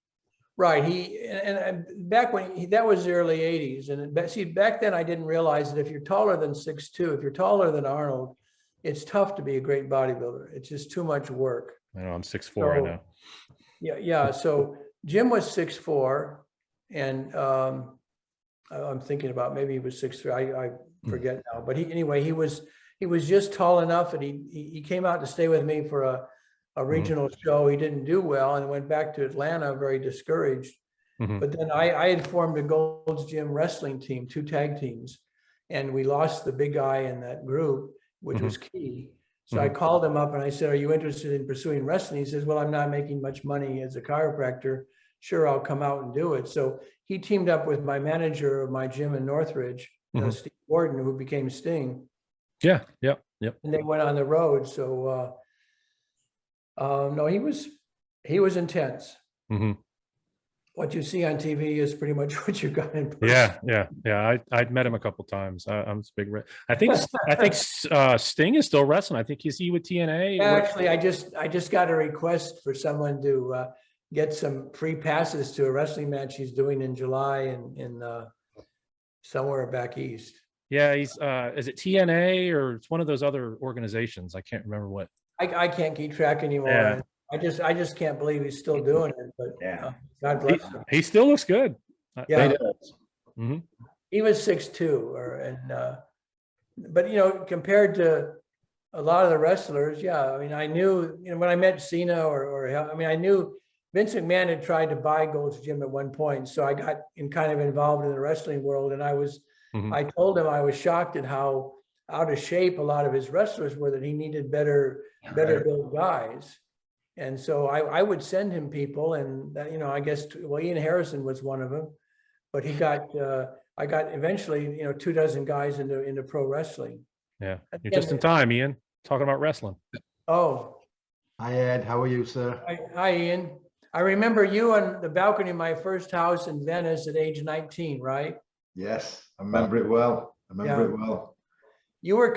Right. And back when that was the early 80s. And see, back then I didn't realize that if you're taller than 6'2", if you're taller than Arnold, it's tough to be a great bodybuilder. It's just too much work. I know, I'm 6'4" right now. Yeah. So Jim was 6'4", and I'm thinking about maybe he was 6'3". I forget now. But he was just tall enough, and he came out to stay with me for a regional show. He didn't do well and went back to Atlanta very discouraged. But then I had formed a Gold's Gym wrestling team, 2 tag teams, and we lost the big guy in that group, which was key. So I called him up and I said, "Are you interested in pursuing wrestling?" He says, "Well, I'm not making much money as a chiropractor. Sure, I'll come out and do it." So he teamed up with my manager of my gym in Northridge, Steve Gordon, who became Sting. Yeah. Yep. And they went on the road. So no, he was intense. What you see on TV is pretty much what you got in person. Yeah. I'd met him a couple times. I'm a big. I think Sting is still wrestling. I think he's with TNA. Actually, I just got a request for someone to get some free passes to a wrestling match he's doing in July in somewhere back east. Yeah, he's is it TNA or it's one of those other organizations? I can't remember what. I can't keep track anymore. Yeah. I just can't believe he's still doing it. But God bless him. He still looks good. Yeah, he was 6'2", but compared to a lot of the wrestlers, I mean, I knew when I met Cena I knew Vince McMahon had tried to buy Gold's Gym at one point, so I got kind of involved in the wrestling world, and I told him I was shocked at how out of shape a lot of his wrestlers were, that he needed better built guys. And so I would send him people, and that, I guess, Ian Harrison was one of them, but I got eventually, 24 guys into pro wrestling. Yeah. You're just in time, Ian, talking about wrestling. Oh. Hi, Ed. How are you, sir? Hi, Ian. I remember you on the balcony of my first house in Venice at age 19, right? Yes, I remember it well. You were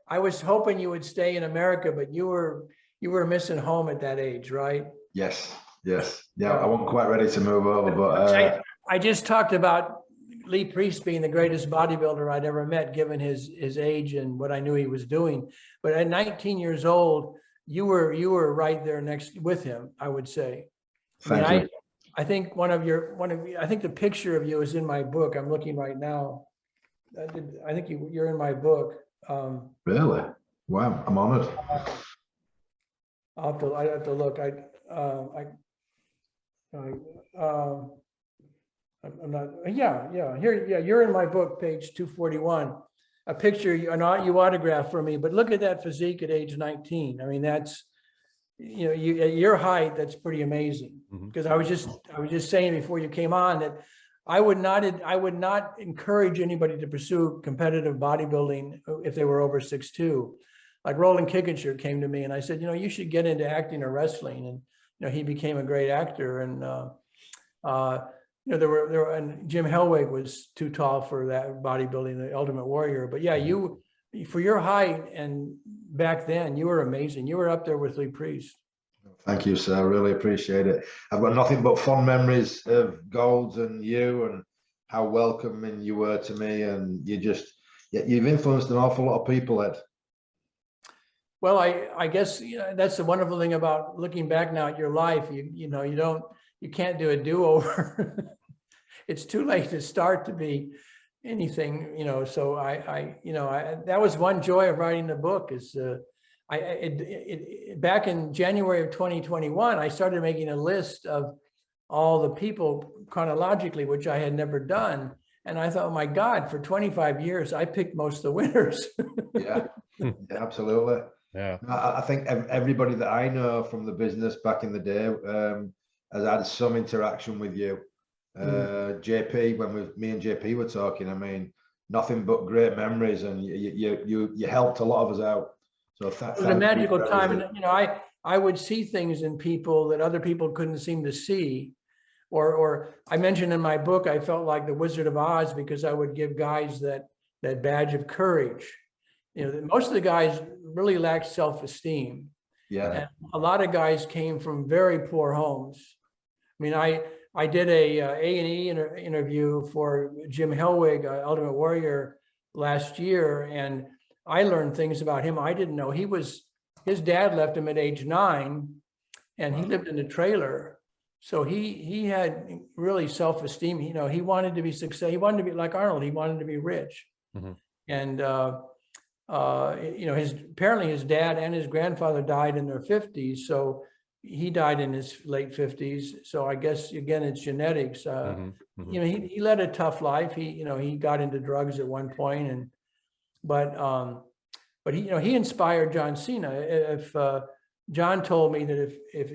I was hoping you would stay in America, but you were missing home at that age, right? Yes. Yeah, I wasn't quite ready to move over, but I just talked about Lee Priest being the greatest bodybuilder I'd ever met, given his age and what I knew he was doing. But at 19 years old, you were right there next with him, I would say. Thank you. I think I think the picture of you is in my book. I'm looking right now. I think you're in my book. Really? Wow, I'm honored. I have to look. I'm not. Yeah. Here, you're in my book, page 241. A picture, you autographed for me. But look at that physique at age 19. I mean, that's at your height, that's pretty amazing. Because I was just saying before you came on that I would not encourage anybody to pursue competitive bodybuilding if they were over 6'2". Like Roland Kickinshire came to me and I said, you should get into acting or wrestling. And he became a great actor. And there were, and Jim Hellwig was too tall for that bodybuilding, the Ultimate Warrior. But yeah, you, for your height and back then, you were amazing. You were up there with Lee Priest. Thank you, sir. I really appreciate it. I've got nothing but fond memories of Golds and you, and how welcoming you were to me. And you've influenced an awful lot of people, Ed. Well, I guess that's the wonderful thing about looking back now at your life. You can't do a do-over. It's too late to start to be anything, so that was one joy of writing the book is back in January of 2021, I started making a list of all the people chronologically, which I had never done. And I thought, oh my God, for 25 years, I picked most of the winners. Yeah, absolutely. Yeah. I think everybody that I know from the business back in the day has had some interaction with you. JP, when me and JP were talking, I mean, nothing but great memories, and you helped a lot of us out. So it was a magical time. And I would see things in people that other people couldn't seem to see. Or I mentioned in my book, I felt like the Wizard of Oz because I would give guys that badge of courage. Most of the guys really lacked self-esteem. Yeah. And a lot of guys came from very poor homes. I mean, I did a A&E interview for Jim Hellwig, Ultimate Warrior, last year, and I learned things about him I didn't know. His dad left him at age 9, and he lived in a trailer. So he had really self-esteem. He wanted to be successful. He wanted to be like Arnold. He wanted to be rich. Mm-hmm. And apparently his dad and his grandfather died in their 50s. So he died in his late 50s. So I guess again it's genetics. He led a tough life. He got into drugs at one point, but he inspired John Cena. If John told me that if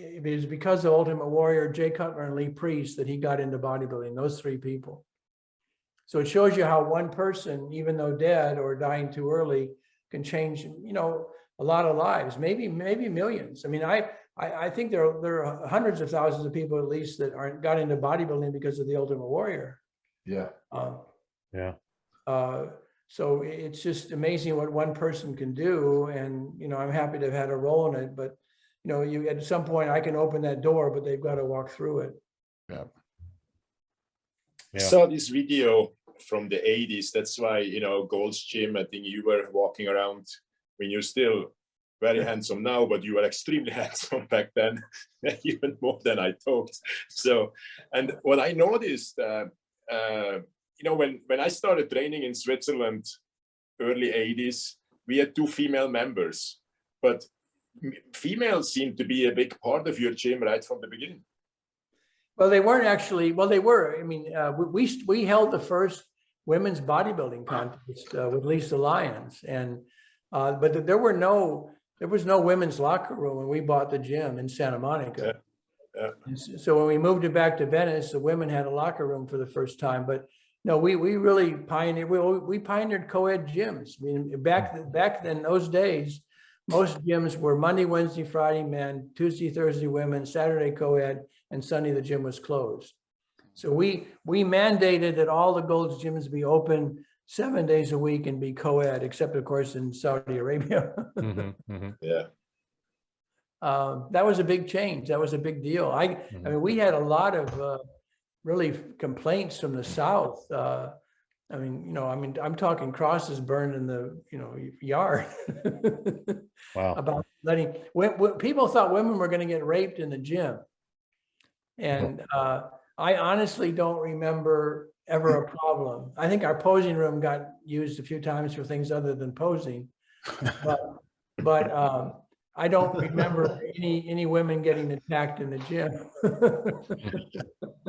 it was because of Ultimate Warrior, Jay Cutler, and Lee Priest that he got into bodybuilding, those 3 people. So it shows you how one person, even though dead or dying too early, can change, a lot of lives, maybe millions. I mean, I think there are hundreds of thousands of people at least that got into bodybuilding because of the Ultimate Warrior. Yeah. So it's just amazing what one person can do, and I'm happy to have had a role in it. But you at some point I can open that door, but they've got to walk through it. Yeah. I saw this video from the 80s. That's why, Gold's Gym, I think you were walking around. I mean, you're still very handsome now, but you were extremely handsome back then, even more than I thought. So, and what I noticed, when I started training in Switzerland, early 80s, we had 2 female members, but females seem to be a big part of your gym right from the beginning. Well, they weren't actually. Well, they were. I mean, we held the first women's bodybuilding contest with Lisa Lyons, and but there was no women's locker room when we bought the gym in Santa Monica. Yeah. So when we moved it back to Venice, the women had a locker room for the first time. But no, we really pioneered. We pioneered co-ed gyms. I mean, back then, those days, most gyms were Monday, Wednesday, Friday men, Tuesday, Thursday women, Saturday co-ed, and Sunday the gym was closed. So we mandated that all the Gold's gyms be open 7 days a week and be co-ed, except of course in Saudi Arabia. Yeah. That was a big change. That was a big deal. I mean, we had a lot of really complaints from the South. I'm talking crosses burned in the, yard. Wow. About letting people thought women were going to get raped in the gym. And I honestly don't remember ever a problem. I think our posing room got used a few times for things other than posing, but I don't remember any women getting attacked in the gym.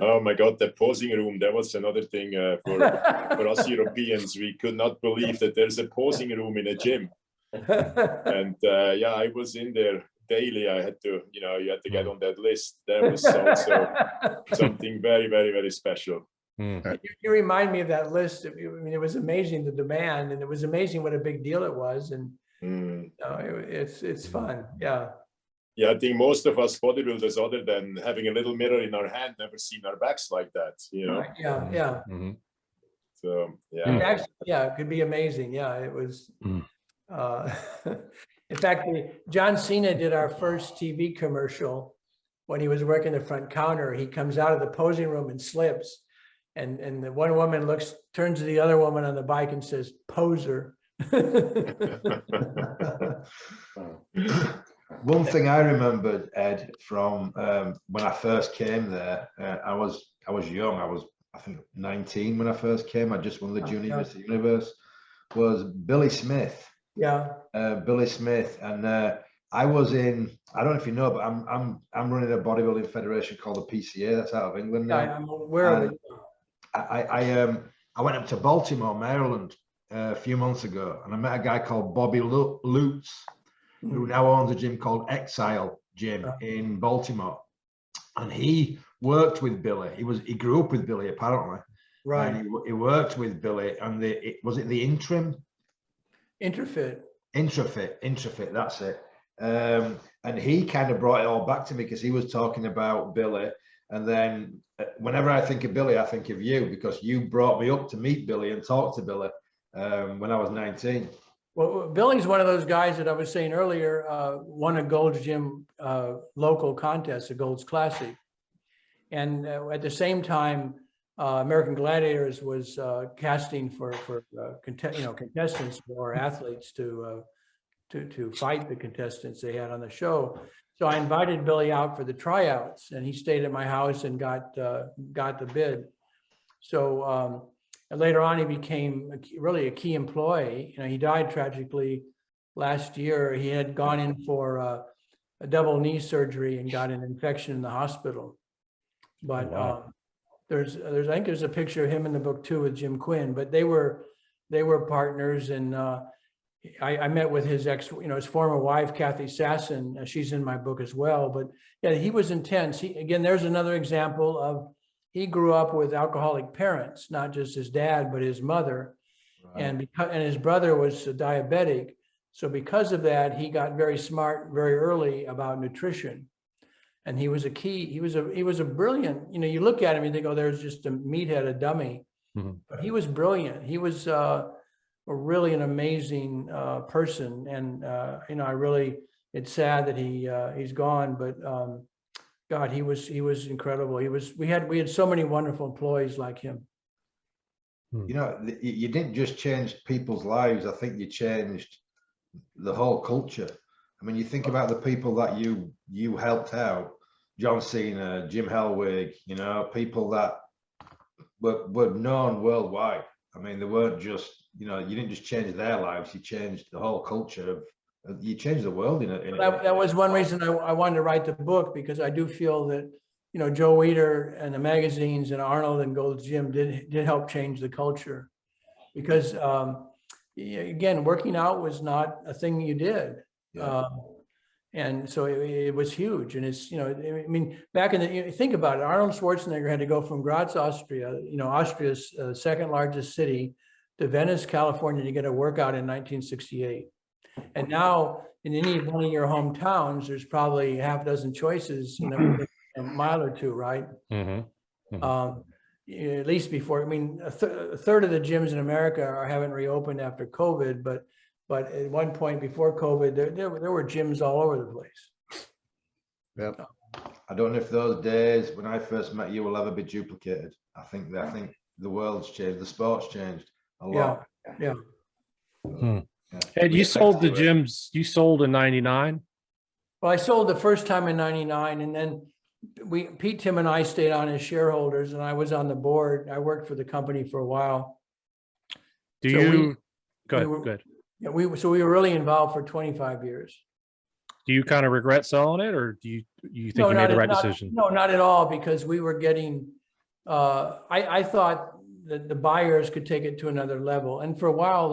Oh my God, the posing room, that was another thing for us Europeans. We could not believe that there's a posing room in a gym. And I was in there daily. I had to, you had to get on that list. That was also something very, very, very special. You remind me of that list. I mean, it was amazing, the demand, and it was amazing what a big deal it was. And it's fun. Yeah. Yeah, I think most of us bodybuilders, other than having a little mirror in our hand, never seen our backs like that, you know? Yeah, yeah. Mhm. So, yeah. And actually, yeah, it could be amazing. Yeah, it was. Mm. In fact, John Cena did our first TV commercial when he was working the front counter. He comes out of the posing room and slips. And the one woman turns to the other woman on the bike and says, "Poser." One thing I remembered, Ed, from when I first came there, I was young. I think 19 when I first came. I just won the Junior Mr. Universe. Was Billy Smith. Yeah. Billy Smith, and I was in. I don't know if you know, but I'm running a bodybuilding federation called the PCA. That's out of England now. I'm aware of it. I went up to Baltimore, Maryland, a few months ago, and I met a guy called Bobby Lutz, who now owns a gym called Exile Gym in Baltimore, and he worked with Billy. He grew up with Billy apparently, Right. And he worked with Billy, and was it the interim? Intrafit. Intrafit, that's it. And he kind of brought it all back to me because he was talking about Billy. And then whenever I think of Billy, I think of you because you brought me up to meet Billy and talk to Billy when I was 19. Well, Billy's one of those guys that I was saying earlier, won a Gold's Gym local contest, a Gold's Classic. And at the same time, American Gladiators was casting for contestants or athletes to fight the contestants they had on the show. So I invited Billy out for the tryouts, and he stayed at my house and got the bid. So and later on, he became really a key employee. You know, he died tragically last year. He had gone in for a double knee surgery and got an infection in the hospital. But Wow. I think there's a picture of him in the book too with Jim Quinn, but they were partners. And I met with his his former wife, Kathy Sasson. She's in my book as well. But yeah, he was intense. Again, there's another example of he grew up with alcoholic parents, not just his dad, but his mother. Right. And his brother was diabetic. So because of that, he got very smart very early about nutrition. And he was he was a brilliant, you look at him and think, oh, there's just a meathead, a dummy. Mm-hmm. But he was brilliant. He was really an amazing person. And, it's sad that he's gone, but God, he was incredible. We had so many wonderful employees like him. You didn't just change people's lives. I think you changed the whole culture. I mean, you think about the people that you helped out, John Cena, Jim Hellwig, people that were known worldwide. I mean, they weren't just, you didn't just change their lives, you changed the whole culture you changed the world in it. That was one reason I wanted to write the book, because I do feel that, Joe Weider and the magazines and Arnold and Gold's Gym did help change the culture, because again, working out was not a thing you did. Yeah. And so it was huge. And it's, I mean, back in the, think about it, Arnold Schwarzenegger had to go from Graz, Austria, Austria's second largest city, to Venice, California to get a workout in 1968. And now in any one of your hometowns, there's probably half a dozen choices, a mile or two, right? Mm-hmm. Mm-hmm. At least before, I mean, a third of the gyms in America haven't reopened after COVID, but at one point before COVID, there were gyms all over the place. Yep. I don't know if those days when I first met you will ever be duplicated. I think the world's changed, the sport's changed a lot. Yeah. Hmm. Ed, you sold the gyms. You sold in '99. Well, I sold the first time in '99, and then Pete, Tim, and I stayed on as shareholders, and I was on the board. I worked for the company for a while. Go ahead. Yeah, we were really involved for 25 years. Do you kind of regret selling it, or do you think you made the right decision? No, not at all, because we were getting. I thought that the buyers could take it to another level, and for a while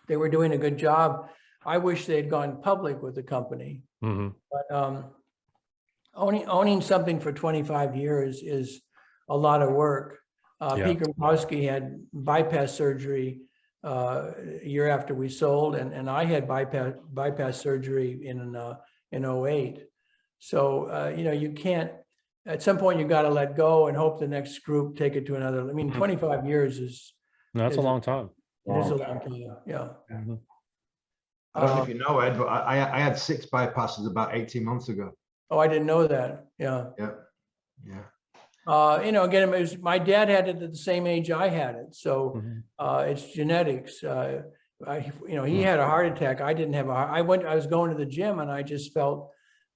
they were doing a good job. I wish they had gone public with the company. Mm-hmm. But owning something for 25 years is a lot of work. Pete Grabowski had bypass surgery a year after we sold, and I had bypass surgery in in 08. So, you know, you can't, at some point you got to let go and hope the next group take it to another. I mean, 25 years is, No, that's a is- long time. it is a long time. Yeah. Mhm. I don't know if you know, Ed, but I had 6 bypasses about 18 months ago. Oh, I didn't know that. Yeah. Yeah. Yeah. You know, again, it was, my dad had it at the same age I had it. So Mhm. it's genetics. You know, he had a heart attack. I didn't have a heart. I was going to the gym and I just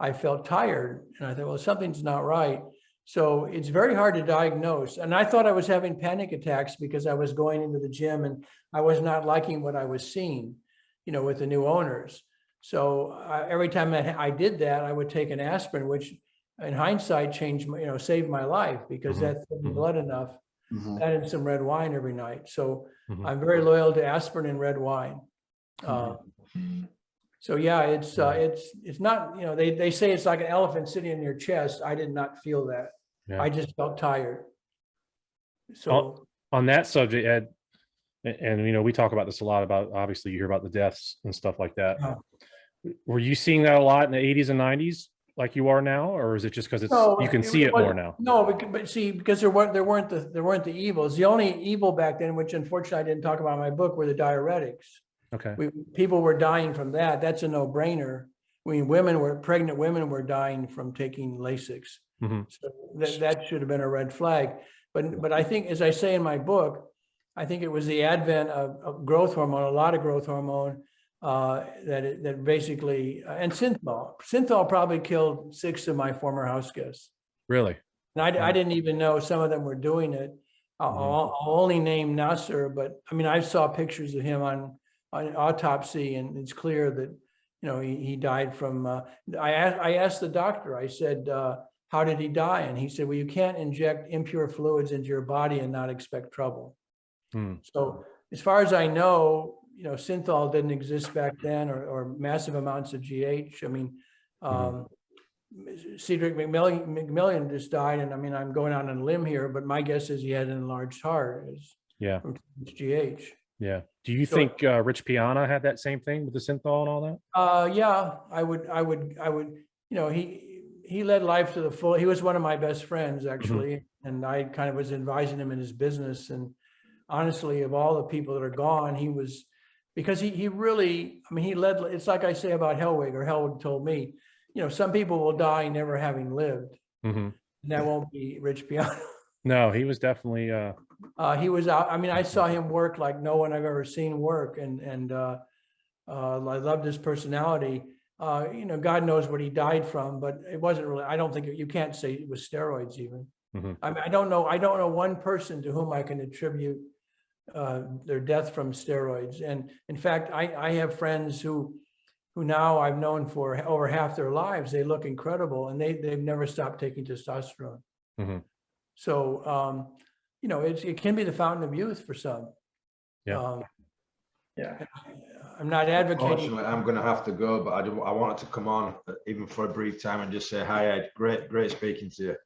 I felt tired. And I thought, well, something's not right. So it's very hard to diagnose. And I thought I was having panic attacks because I was going into the gym and I was not liking what I was seeing, you know, with the new owners. So every time I did that, I would take an aspirin, which in hindsight changed, you know, saved my life because that thinned blood enough. That and some red wine every night. So I'm very loyal to aspirin and red wine. So yeah, it's not, you know, they say it's like an elephant sitting in your chest. I did not feel that. Yeah. I just felt tired. So On that subject, Ed, and you know, we talk about this a lot about, obviously you hear about the deaths and stuff like that. Were you seeing that a lot in the 80s and 90s like you are now, or is it just because it's you can see it more now? No, but see, because there weren't the evils. The only evil back then, which unfortunately I didn't talk about in my book, were the diuretics. Okay. People were dying from that. That's a no-brainer. I mean, pregnant women were dying from taking Lasix. So that should have been a red flag. But I think, as I say in my book, I think it was the advent of growth hormone, a lot of growth hormone, that basically, and synthol. Synthol probably killed 6 of my former house guests. Really? And I didn't even know some of them were doing it. I'll only name Nasser, but I mean, I saw pictures of him on autopsy, and it's clear that, you know, he died from, I asked the doctor, I said, how did he die? And he said, well, you can't inject impure fluids into your body and not expect trouble. So as far as I know, you know, synthol didn't exist back then, or massive amounts of GH. I mean, Cedric McMillan just died, and I mean, I'm going out on a limb here, but my guess is he had an enlarged heart. Yeah. From GH. Yeah. Do you think Rich Piana had that same thing with the synthol and all that? Yeah, I would, you know, he led life to the full. He was one of my best friends, actually. And I kind of was advising him in his business. And honestly, of all the people that are gone, he was, because he really, I mean, he led, it's like I say about Hellwig, or Hellwig told me, you know, some people will die never having lived. And that won't be Rich Piana. No, he was definitely, he was out. I mean, I saw him work like no one I've ever seen work. And I loved his personality. You know, God knows what he died from, but it wasn't really, I don't think you can't say it was steroids even. I mean, I don't know one person to whom I can attribute their death from steroids. And in fact, I have friends who now I've known for over half their lives. They look incredible, and they've never stopped taking testosterone. So, you know, it can be the fountain of youth for some. Yeah. I'm not advocating. Unfortunately, I'm going to have to go, but I wanted to come on even for a brief time and just say hi, Ed. Great speaking to you.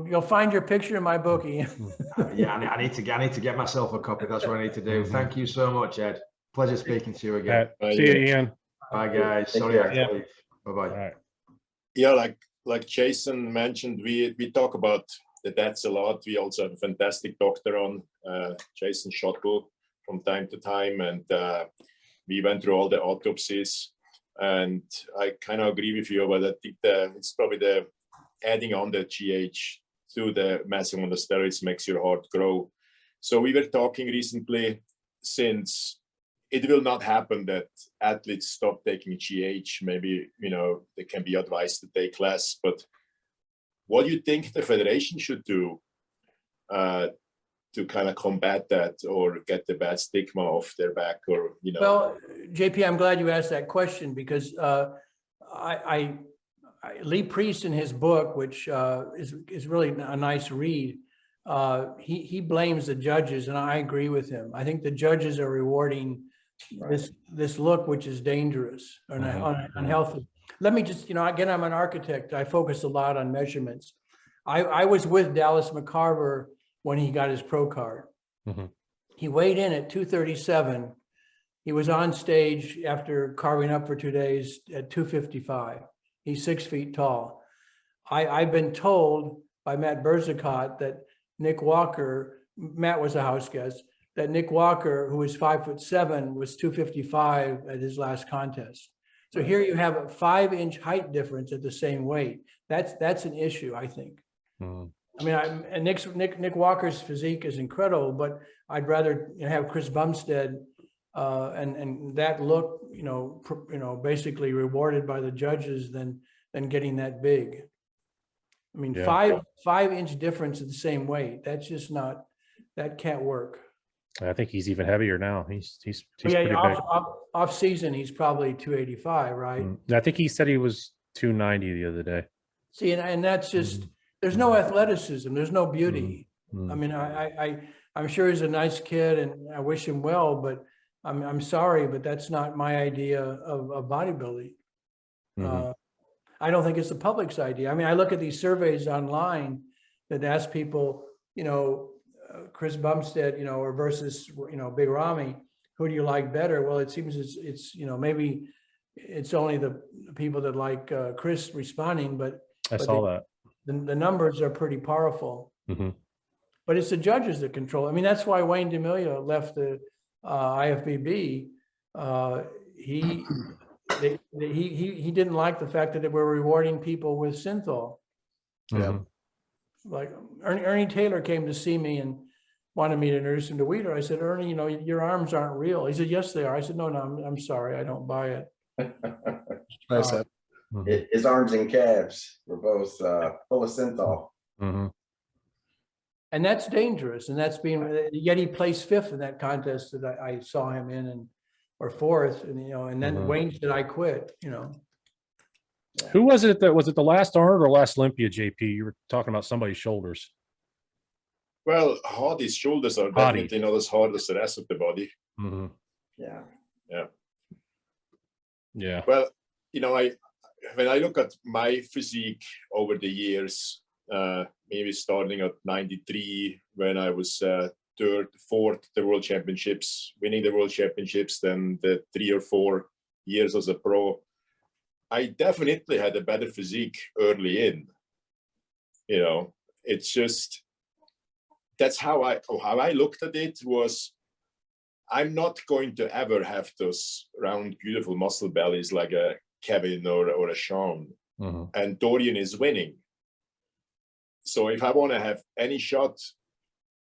You'll find your picture in my book, Ian. Yeah, I need to get myself a copy. That's what I need to do. Thank you so much, Ed. Pleasure speaking to you again. See you, Ian. Bye, guys. Sorry, I have to leave. Bye-bye. All right. Yeah, like Jason mentioned, we talk about the deaths a lot. We also have a fantastic doctor on, Jason Schottel, from time to time, and we went through all the autopsies. And I kind of agree with you, but I think it's probably the adding on the GH to the massive amount of steroids makes your heart grow. So we were talking recently, since it will not happen that athletes stop taking GH. Maybe, you know, they can be advised to take less, but what do you think the federation should do to kind of combat that, or get the bad stigma off their back, or, you know? Well, JP, I'm glad you asked that question, because Lee Priest, in his book, which is really a nice read, he blames the judges, and I agree with him. I think the judges are rewarding this look, which is dangerous and unhealthy. Let me just, you know, again, I'm an architect. I focus a lot on measurements. I was with Dallas McCarver when he got his pro card. He weighed in at 237. He was on stage after carving up for 2 days at 255. He's 6 feet tall. I've been told by Matt Berzicott that Matt was a house guest, that Nick Walker, who is 5'7", was 255 at his last contest. So here you have a 5-inch height difference at the same weight. That's an issue, I think. I mean, and Nick Walker's physique is incredible, but I'd rather have Chris Bumstead and that look, basically rewarded by the judges than getting that big. I mean, Yeah. 5-inch difference at the same weight. That's just not, that can't work. I think he's even heavier now. He's Yeah, pretty big. off season, he's probably 285, right? I think he said he was 290 the other day. See, and that's just, there's no athleticism, there's no beauty. I mean, I'm sure he's a nice kid and I wish him well, but I'm sorry, but that's not my idea of bodybuilding. I don't think it's the public's idea. I mean, I look at these surveys online that ask people, Chris Bumstead, or versus, Big Ramy, who do you like better? Well, it seems it's maybe it's only the people that like Chris responding, but I saw that. The numbers are pretty powerful. But it's the judges that control. I mean, that's why Wayne DeMilia left the IFBB. He didn't like the fact that they were rewarding people with synthol. Like Ernie Taylor came to see me and wanted me to introduce him to Weider. I said, Ernie, your arms aren't real. He said, yes, they are. I said, no, I'm sorry, I don't buy it. His arms and calves were both full of synthol. And that's dangerous. And that's yet he placed 5th in that contest that I saw him in, or 4th, and then Wayne said, I quit, Who was it was it the last Arnold or last Olympia, JP? You were talking about somebody's shoulders. Well, Hardy's shoulders are definitely not as hard as the rest of the body. Yeah. Well, when I look at my physique over the years, maybe starting at 93 when I was 3rd, 4th the World Championships, winning the World Championships, then the 3 or 4 years as a pro, I definitely had a better physique early in. It's just, that's how I looked at it. Was I'm not going to ever have those round, beautiful muscle bellies like a Kevin or a Sean. And Dorian is winning. So if I want to have any shot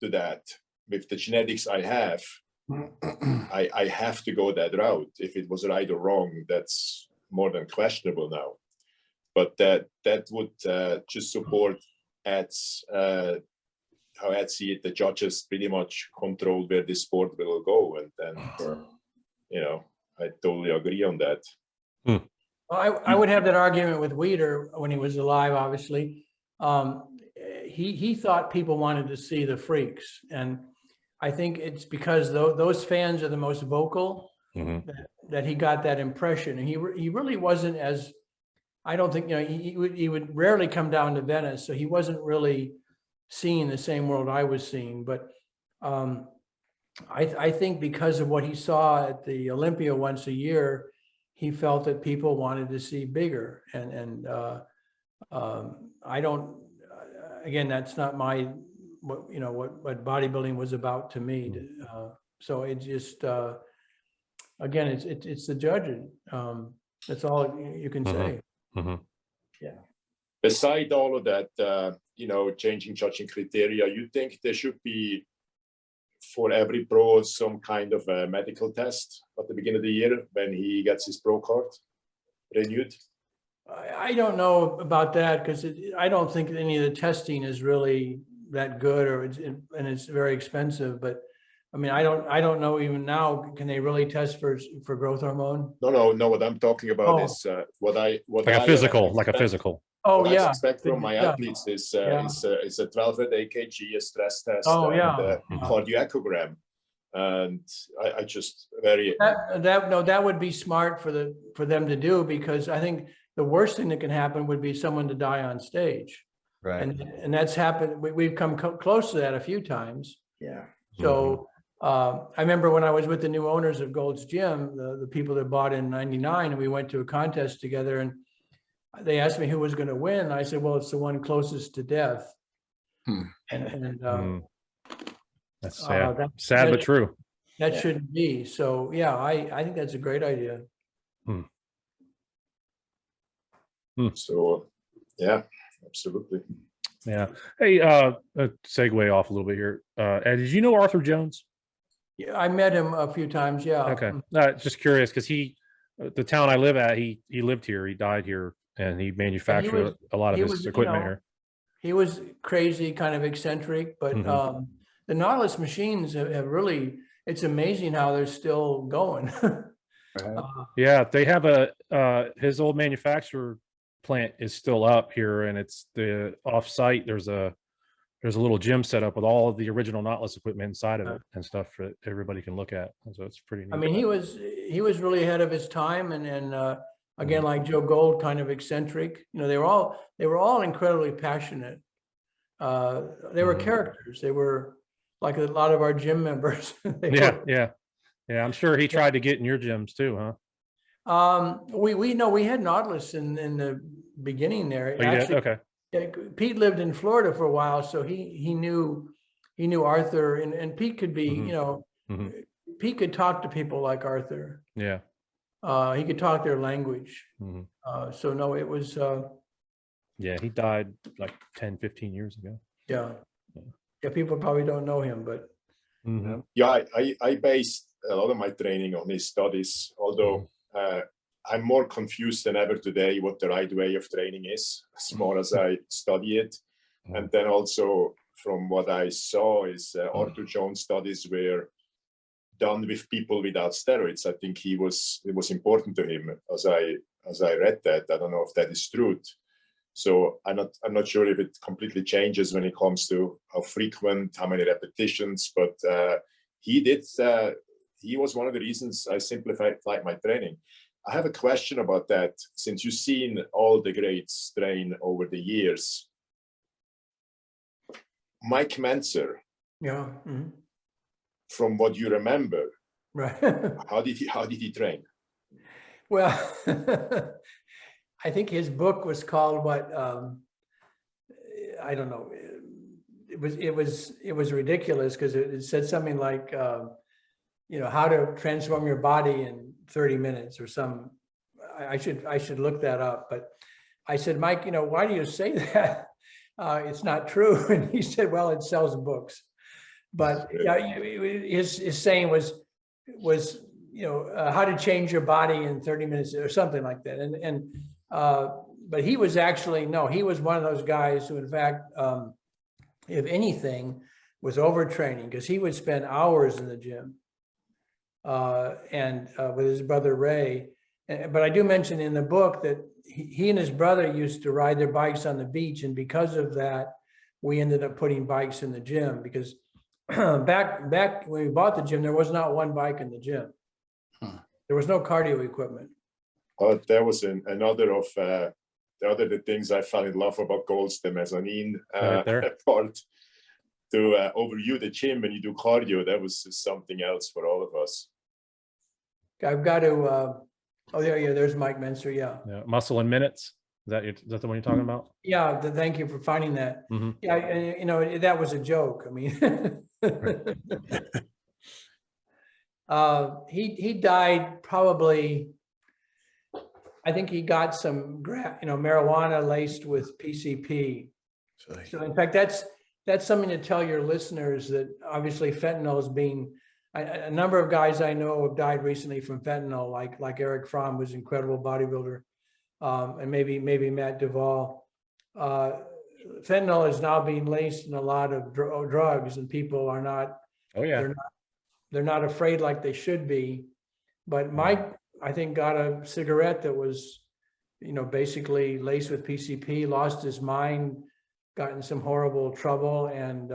to that with the genetics I have, I have to go that route. If it was right or wrong, that's more than questionable now. But that would just support Ed's, how Ed see it. The judges pretty much control where this sport will go, and I totally agree on that. Well, I would have that argument with Weider when he was alive, obviously. He thought people wanted to see the freaks, and I think it's because those fans are the most vocal that he got that impression. And he really wasn't as, I don't think, he would rarely come down to Venice, so he wasn't really seeing the same world I was seeing. But I think because of what he saw at the Olympia once a year, he felt that people wanted to see bigger. And I don't, again, that's not what bodybuilding was about to me. So it just, again, it's the judging. That's all you can say. Yeah. Beside all of that, changing judging criteria, you think there should be for every pro some kind of a medical test at the beginning of the year when he gets his pro card renewed? I don't know about that, because I don't think any of the testing is really that good, and it's very expensive. But I mean, I don't know even now. Can they really test for growth hormone? No. What I'm talking about is what I a physical. Oh, what yeah. I expect from my athletes is a 12-lead EKG, a stress test, and a cardioechogram. And I just that would be smart for them to do, because I think the worst thing that can happen would be someone to die on stage. Right. And that's happened. We've come close to that a few times. Yeah. So I remember when I was with the new owners of Gold's Gym, the people that bought in '99, and we went to a contest together, and they asked me who was going to win. I said, well, it's the one closest to death. And That's sad. Sad that- but true. that shouldn't be. So yeah, I think that's a great idea. So yeah, absolutely. Yeah. Hey, segue off a little bit here. Ed, did you know Arthur Jones? Yeah, I met him a few times. Yeah. Okay. Just curious, because the town I live at, he lived here, he died here, and he manufactured a lot of his equipment here. He was crazy, kind of eccentric, but the Nautilus machines have really, it's amazing how they're still going. Yeah, they have his old manufacturer plant is still up here, and it's the off-site. There's a little gym set up with all of the original Nautilus equipment inside of it and stuff that everybody can look at. So it's pretty neat. I mean, he was really ahead of his time, and again, like Joe Gold, kind of eccentric. You know, they were all incredibly passionate. They were characters. They were like a lot of our gym members. Yeah. I'm sure he tried to get in your gyms too, huh? We had Nautilus in the beginning there. Oh, actually, okay. Yeah, Pete lived in Florida for a while, so he knew Arthur, and Pete could be, you know, Pete could talk to people like Arthur. Yeah. He could talk their language. So no, it was. Yeah, he died like 10, 15 years ago. Yeah. People probably don't know him, but. Yeah, I based a lot of my training on his studies, although I'm more confused than ever today what the right way of training is, as more as I study it. And then also from what I saw is Arthur Jones studies were done with people without steroids. I think it was important to him as I read that. I don't know if that is true. So I'm not sure if it completely changes when it comes to how frequent, how many repetitions, but he was one of the reasons I simplified my training. I have a question about that. Since you've seen all the greats train over the years, Mike Menzer, from what you remember, right? how did he train? Well, I think his book was called what? I don't know. It was ridiculous because it said something like, you know, how to transform your body in 30 minutes or some. I should look that up. But I said, Mike, you know, why do you say that? It's not true. And he said, well, it sells books. But his saying was, you know, how to change your body in 30 minutes or something like that. But he was actually, he was one of those guys who, in fact, if anything, was overtraining, because he would spend hours in the gym and with his brother Ray. But I do mention in the book that he and his brother used to ride their bikes on the beach, and because of that, we ended up putting bikes in the gym, because back when we bought the gym, there was not one bike in the gym. There was no cardio equipment. There was another of the other things I fell in love about Gold's, the mezzanine part. To overview the gym when you do cardio, that was something else for all of us. I've got to. There's Mike Menzer. Yeah. Muscle in Minutes. Is that the one you're talking about? Yeah. Thank you for finding that. Yeah. You know, that was a joke. I mean, he died probably. I think he got some, marijuana laced with PCP. So in fact, that's something to tell your listeners, that obviously fentanyl is being. A number of guys I know have died recently from fentanyl, like Eric Fromm, who's an incredible bodybuilder, and maybe Matt Duvall. Fentanyl is now being laced in a lot of drugs, and people are not. Oh yeah. They're not afraid like they should be. But Mike, I think, got a cigarette that was, basically laced with PCP, lost his mind, got in some horrible trouble, and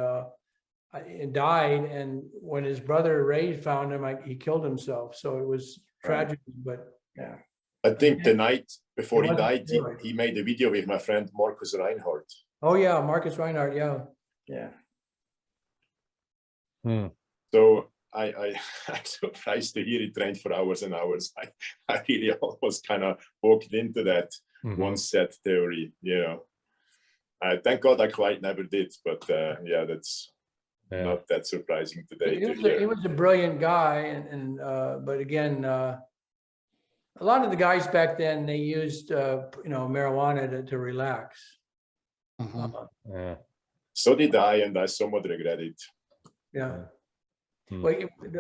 died. And when his brother Ray found him, he killed himself. So it was tragic. But yeah, I think the night before he died, he made a video with my friend Marcus Reinhardt. Oh yeah, Marcus Reinhardt. Yeah. So I'm surprised to hear he trained for hours and hours. I really almost kind of walked into that one set theory, you know. Thank God I quite never did, but yeah, that's not that surprising today to hear. He was a brilliant guy, and but again, a lot of the guys back then, they used you know, marijuana to relax. Yeah. So did I, and I somewhat regret it. Yeah. Hmm. Well,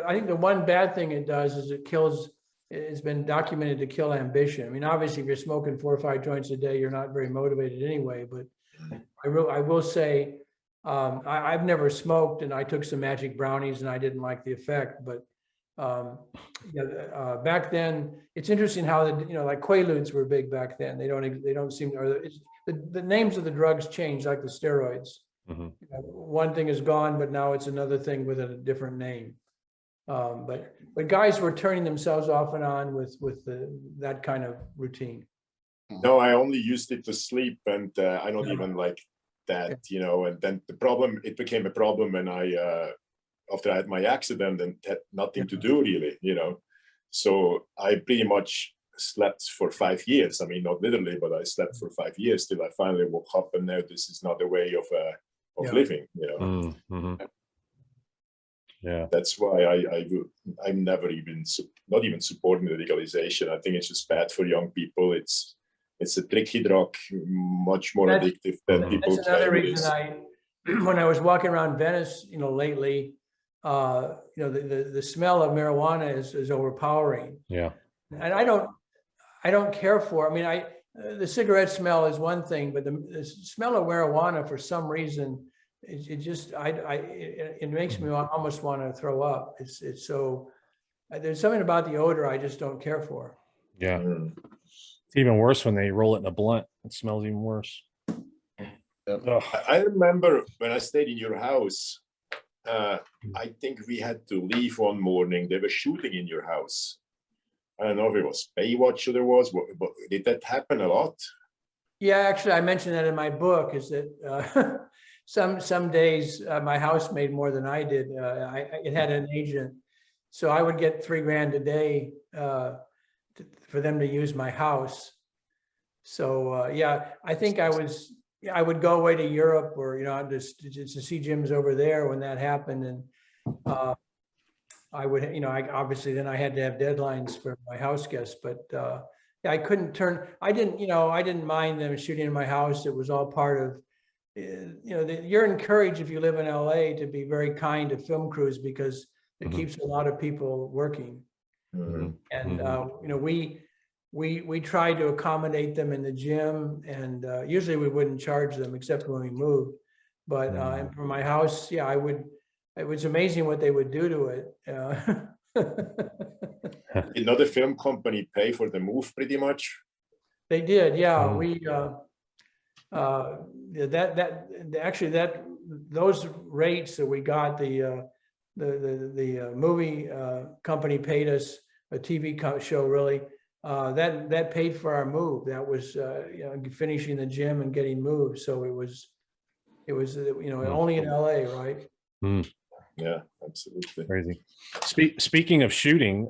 I think the one bad thing it does is it kills. It's been documented to kill ambition. I mean, obviously, if you're smoking 4 or 5 joints a day, you're not very motivated anyway. But I will say, I've never smoked, and I took some magic brownies, and I didn't like the effect. But back then, it's interesting how like Quaaludes were big back then. They don't seem, or the names of the drugs change, like the steroids. One thing is gone, but now it's another thing with a different name. But guys were turning themselves off and on with that kind of routine. No, I only used it to sleep, and I don't even like that, you know. And then it became a problem when after I had my accident and had nothing to do really, you know. So I pretty much slept for 5 years. I mean, not literally, but I slept for 5 years till I finally woke up, and now this is not a way of living, you know. Yeah, that's why I'm never not even supporting the legalization. I think it's just bad for young people. It's a tricky drug, much more addictive than people That's another claim it reason is. when I was walking around Venice, you know, lately, you know, the smell of marijuana is overpowering. Yeah. And I don't care for. I mean, the cigarette smell is one thing, but the smell of marijuana, for some reason, it makes me almost want to throw up. It's so, there's something about the odor I just don't care for. Yeah. It's even worse when they roll it in a blunt. It smells even worse. I remember when I stayed in your house, I think we had to leave one morning. They were shooting in your house. I don't know if it was Baywatch or there was, but did that happen a lot? Yeah, actually, I mentioned that in my book, is that some days my house made more than I did. It had an agent. So I would get $3,000 a day for them to use my house. So yeah, I think I would go away to Europe, or, you know, just to see gyms over there when that happened. And I would, you know, obviously then I had to have deadlines for my house guests, but I couldn't I didn't mind them shooting in my house. It was all part of, you know, you're encouraged, if you live in LA, to be very kind to film crews, because it keeps a lot of people working. And you know, we tried to accommodate them in the gym, and usually we wouldn't charge them except when we moved. But for my house, yeah, it was amazing what they would do to it. Did not the film company pay for the move pretty much? They did, yeah. Those rates that we got, the movie company paid us, a TV show really, that paid for our move. That was you know, finishing the gym and getting moved. So it was you know, only in LA, right? Yeah, absolutely. Crazy. Speaking of shooting,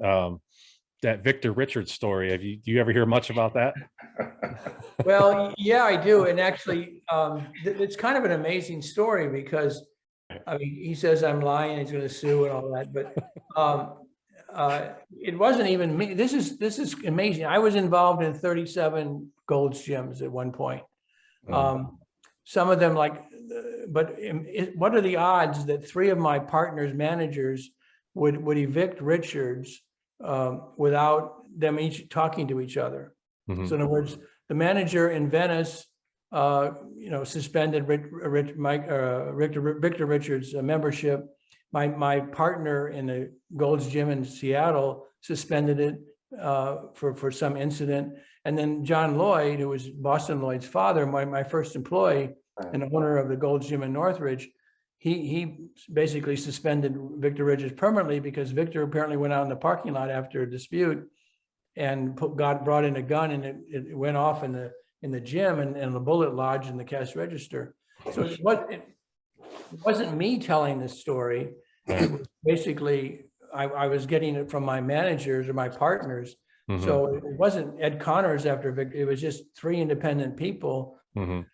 that Victor Richards story, do you ever hear much about that? Well, yeah, I do. And actually, it's kind of an amazing story, because I mean, he says I'm lying, he's going to sue and all that, but it wasn't even me. This is amazing. I was involved in 37 Gold's gyms at one point. Some of them, like, but what are the odds that 3 of my partners' managers would evict Richards without them each talking to each other? So in other words, the manager in Venice, you know, suspended Victor Richards' membership. My partner in the Gold's Gym in Seattle suspended it for some incident. And then John Lloyd, who was Boston Lloyd's father, my first employee and the owner of the Gold's Gym in Northridge, he basically suspended Victor Richards permanently, because Victor apparently went out in the parking lot after a dispute and brought in a gun, and it went off in the gym, and the bullet lodged in the cash register. So it wasn't me telling this story. It was basically, I was getting it from my managers or my partners, Mhm. So it wasn't Ed Connors after Victor. It was just 3 independent people Mhm.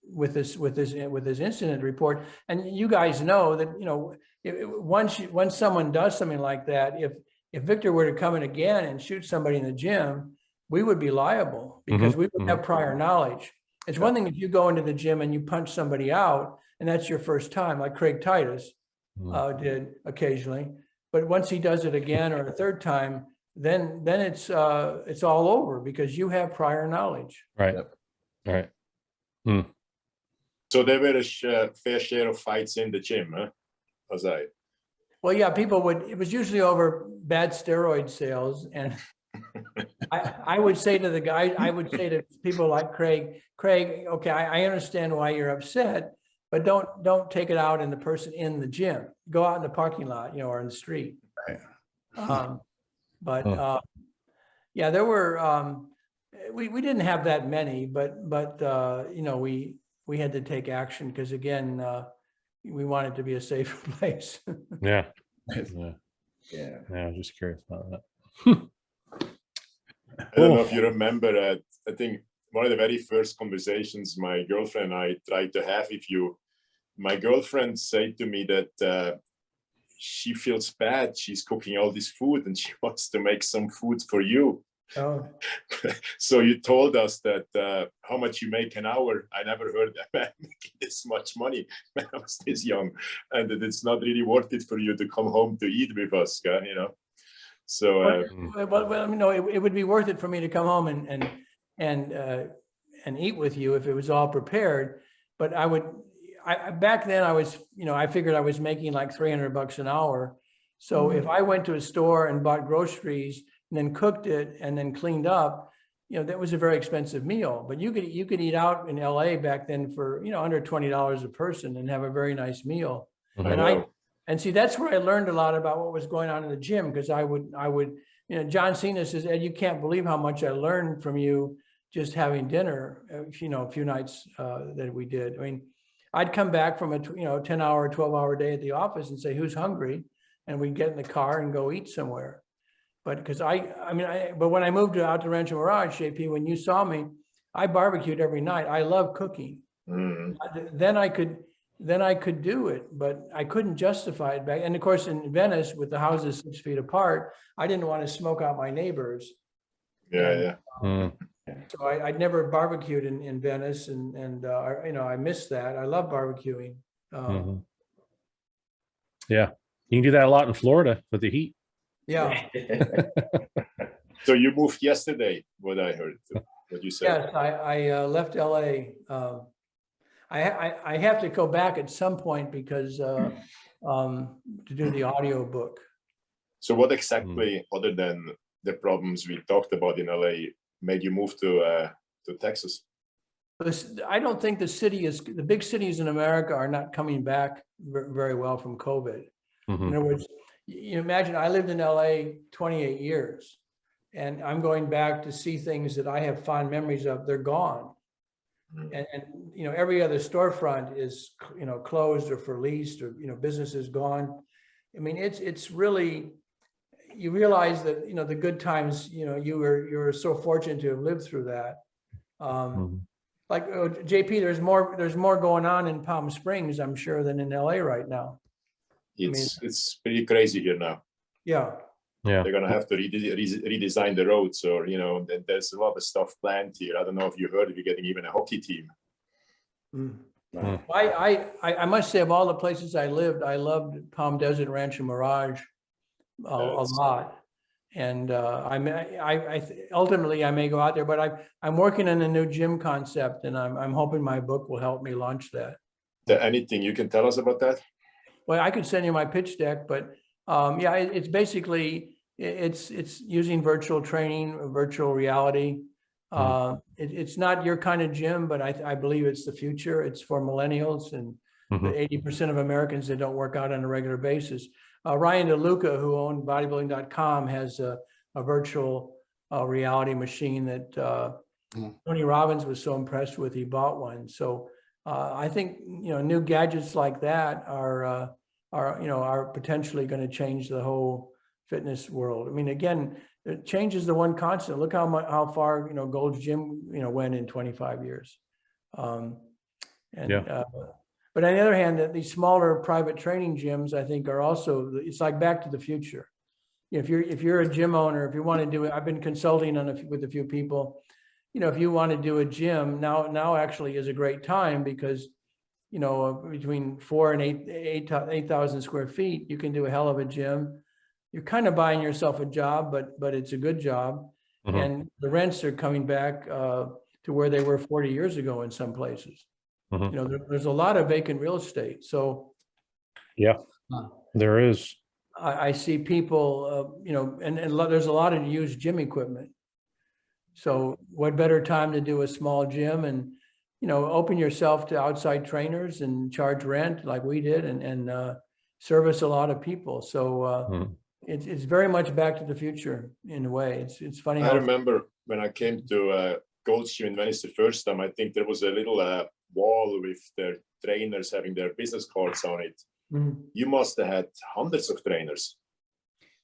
with this incident report. And you guys know that, once someone does something like that, if Victor were to come in again and shoot somebody in the gym, we would be liable because we would have prior knowledge. It's one thing if you go into the gym and you punch somebody out and that's your first time, like Craig Titus did occasionally. But once he does it again or a third time, then it's all over because you have prior knowledge. Right. Right. Hmm. So there were a fair share of fights in the gym, huh? Was I? Well, yeah, it was usually over bad steroid sales. And I would say to the guy, I would say to people like Craig, okay, I understand why you're upset, but don't take it out in the person in the gym. Go out in the parking lot, or in the street. Yeah, there were, we didn't have that many, but we had to take action because again, we wanted to be a safer place. Yeah. Yeah. Yeah. I'm just curious about that. I don't know if you remember, I think one of the very first conversations my girlfriend and I tried to have with you, my girlfriend said to me that she feels bad. She's cooking all this food and she wants to make some food for you. Oh. So you told us that how much you make an hour. I never heard that man making this much money when I was this young, and that it's not really worth it for you to come home to eat with us, So it would be worth it for me to come home and eat with you if it was all prepared. But back then I was, I figured I was making like $300 an hour. So if I went to a store and bought groceries and then cooked it and then cleaned up, that was a very expensive meal. But you could eat out in LA back then for, under $20 a person and have a very nice meal. And see, that's where I learned a lot about what was going on in the gym, because I would, John Cena says, Ed, you can't believe how much I learned from you just having dinner, a few nights that we did. I mean, I'd come back from a 10-hour, 12-hour day at the office and say, who's hungry? And we'd get in the car and go eat somewhere. But because but when I moved out to Rancho Mirage, JP, when you saw me, I barbecued every night. I love cooking. Then I could do it, but I couldn't justify it back. And of course, in Venice, with the houses 6 feet apart, I didn't want to smoke out my neighbors. So I'd never barbecued in Venice, and I miss that. I love barbecuing. Yeah, you can do that a lot in Florida with the heat. Yeah. So you moved yesterday, what I heard, what you said. Yes, I left LA. I have to go back at some point because to do the audio book. So what exactly, other than the problems we talked about in LA, made you move to Texas? I don't think the big cities in America are not coming back very well from COVID. In other words, you imagine I lived in LA 28 years and I'm going back to see things that I have fond memories of. They're gone. And every other storefront is, closed or for leased, or, business is gone. I mean, it's really, you realize that, the good times, you were so fortunate to have lived through that. Like JP, there's more going on in Palm Springs, I'm sure, than in LA right now. It's pretty crazy here now. Yeah. They're going to have to redesign the roads, or, there's a lot of stuff planned here. I don't know if you heard, we're getting even a hockey team. I must say, of all the places I lived, I loved Palm Desert, Rancho Mirage a lot. And ultimately I may go out there, but I'm working on a new gym concept, and I'm hoping my book will help me launch that. Anything you can tell us about that? Well, I could send you my pitch deck, but it's basically, it's using virtual training, virtual reality. It's not your kind of gym, but I believe it's the future. It's for millennials and the 80% of Americans that don't work out on a regular basis. Ryan DeLuca, who owned bodybuilding.com, has a virtual reality machine that Tony Robbins was so impressed with, he bought one. So I think, new gadgets like that are potentially going to change the whole fitness world. I mean, again, it changes the one constant. Look how far, Gold's Gym, went in 25 years. Yeah. But on the other hand, these smaller private training gyms, I think, are also, it's like back to the future. If you're a gym owner, if you want to do it, I've been consulting with a few people, if you want to do a gym, now actually is a great time because, between 4,000 and 8,000 square feet, you can do a hell of a gym. You're kind of buying yourself a job, but it's a good job. Mhm. And the rents are coming back to where they were 40 years ago in some places. Mhm. There's a lot of vacant real estate. So Yeah, there is. I see people, and there's a lot of used gym equipment. So what better time to do a small gym and, open yourself to outside trainers and charge rent like we did and service a lot of people. So Mhm. it's very much back to the future in a way. It's funny. I remember when I came to Gold's Gym in Venice the first time, I think there was a little wall with the trainers having their business cards on it. Mhm. You must have had hundreds of trainers.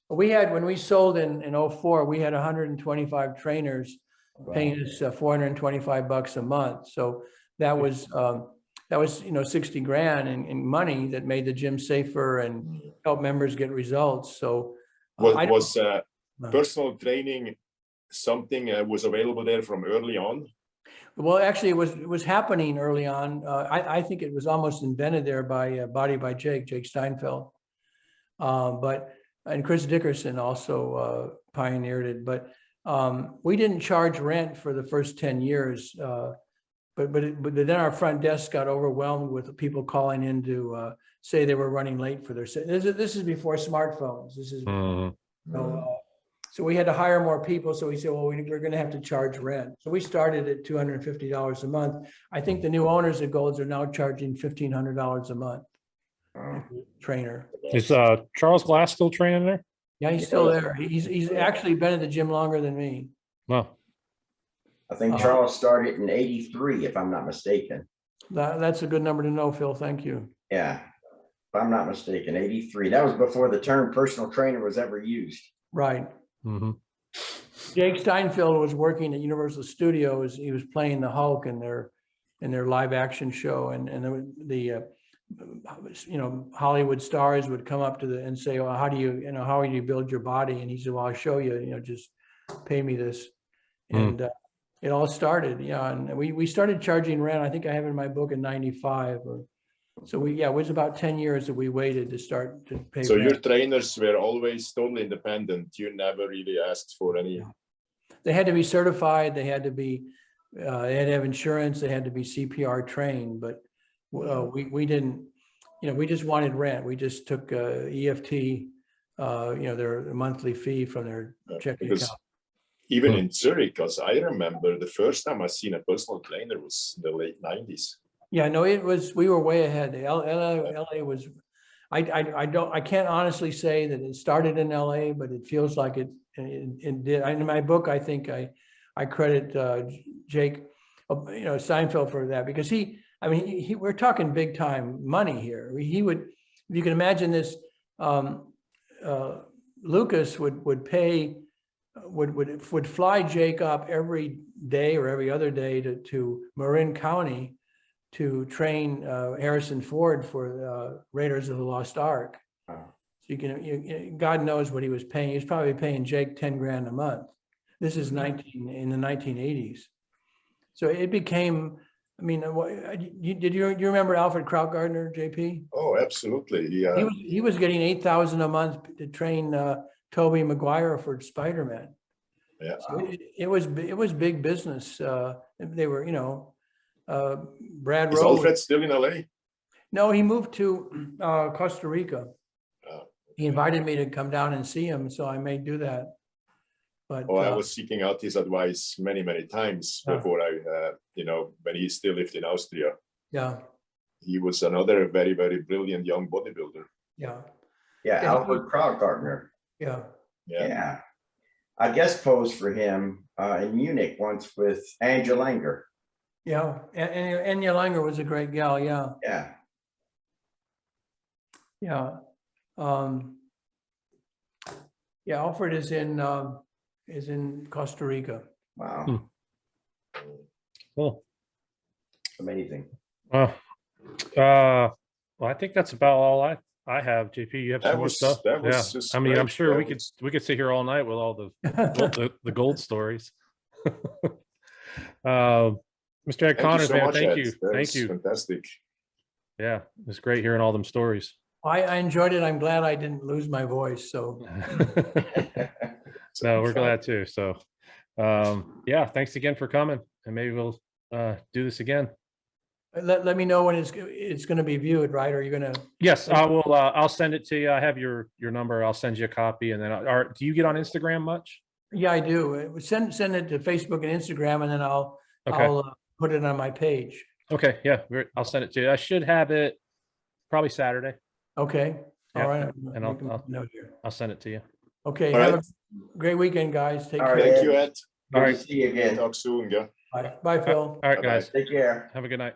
We had, when we sold in 04, we had 125 trainers paying us $425 a month. So that was 60 grand in money that made the gym safer and helped members get results. So Was personal training something was available there from early on? well, actually, it was happening early on. I think it was almost invented there by Body by Jake Steinfeld, and Chris Dickerson also pioneered it. But we didn't charge rent for the first 10 years. But then our front desk got overwhelmed with people calling in to say they were running late for their. This is before smartphones. This is. Mhm. So we had to hire more people. So we said, well, we're going to have to charge rent. So we started at $250 a month. I think the new owners of Gold's are now charging $1,500 a month. Trainer. Is Charles Glass still training there? Yeah, he's still there. He's actually been at the gym longer than me. No. I think Charles started in '83, if I'm not mistaken. That's a good number to know, Phil. Thank you. Yeah, if I'm not mistaken, '83. That was before the term personal trainer was ever used. Right. Mhm. Jake Steinfeld was working at Universal Studios. He was playing the Hulk in their live action show, and the Hollywood stars would come up to and say, well, how do you build your body? And he said, well, I'll show you, just pay me this. And it all started. Yeah. And we started charging rent. I think I have it in my book in 95 so it was about 10 years that we waited to start to pay So rent. your trainers were always totally independent. You never really asked for any. They had to be certified. They had to be, they had to have insurance. They had to be CPR trained, but we didn't, we just wanted rent. We just took EFT, their monthly fee from their checking account. Even in Zurich, because I remember the first time I seen a personal trainer was in the late 90s. Yeah, no, we were way ahead. LA was, I can't honestly say that it started in LA, but it feels like it did. In my book, I think I credit Jake, Steinfeld for that, because we're talking big time money here. He would, if you can imagine this, Lucas would fly Jake up every day or every other day to Marin County to train Harrison Ford for Raiders of the Lost Ark. So you can, God knows what he was paying. He was probably paying Jake 10 grand a month. This is in the 1980s. So it became, did you remember Alfred Krautgardner, JP? Oh, absolutely. Yeah. He was getting $8,000 a month to train Tobey Maguire for Spider-Man. Yeah. So it was big business. They were, Brad Is Rowe. Alfred still in LA? No, he moved to Costa Rica. He invited me to come down and see him, so I may do that. But I was seeking out his advice many, many times before when he still lived in Austria. Yeah. He was another very, very brilliant young bodybuilder. Yeah. Yeah, Alfred Krautgardner. Yeah. Yeah. I guest posed for him in Munich once with Angela Langer. Yeah, and Anya Langer was a great gal. Yeah. Yeah. Yeah. Alfred is in is in Costa Rica. Wow, Cool. amazing. Well, I think that's about all I have. JP, you have some more stuff? That was Yeah. just I mean, I'm great. sure That we was- could sit here all night with all the gold stories. Mr. Ed Thank you Connors, so man, much, thank Ed. you. That Thank was you. fantastic. Yeah, it's great hearing all them stories. I enjoyed it. I'm glad I didn't lose my voice. So No, we're Fun. glad too. So, yeah, thanks again for coming, and maybe we'll do this again. let me know when it's going to be viewed, right? Are you going to? Yes, I will. I'll send it to you. I have your number. I'll send you a copy, and then, do you get on Instagram much? Yeah, I do. Send it to Facebook and Instagram, and then I'll Okay. put it on my page. Okay. Yeah, I'll send it to you. I should have it probably Saturday. Okay. Yeah, All right. and Make a I'll- note here. I'll send it to you. Okay. All Have right. a great weekend, guys. Take All care. right, Thank Ed. you, Ed. Good right. to see you again. Talk soon. Yeah. Bye. Bye, Phil. All right, Bye-bye. guys. Take care. Have a good night.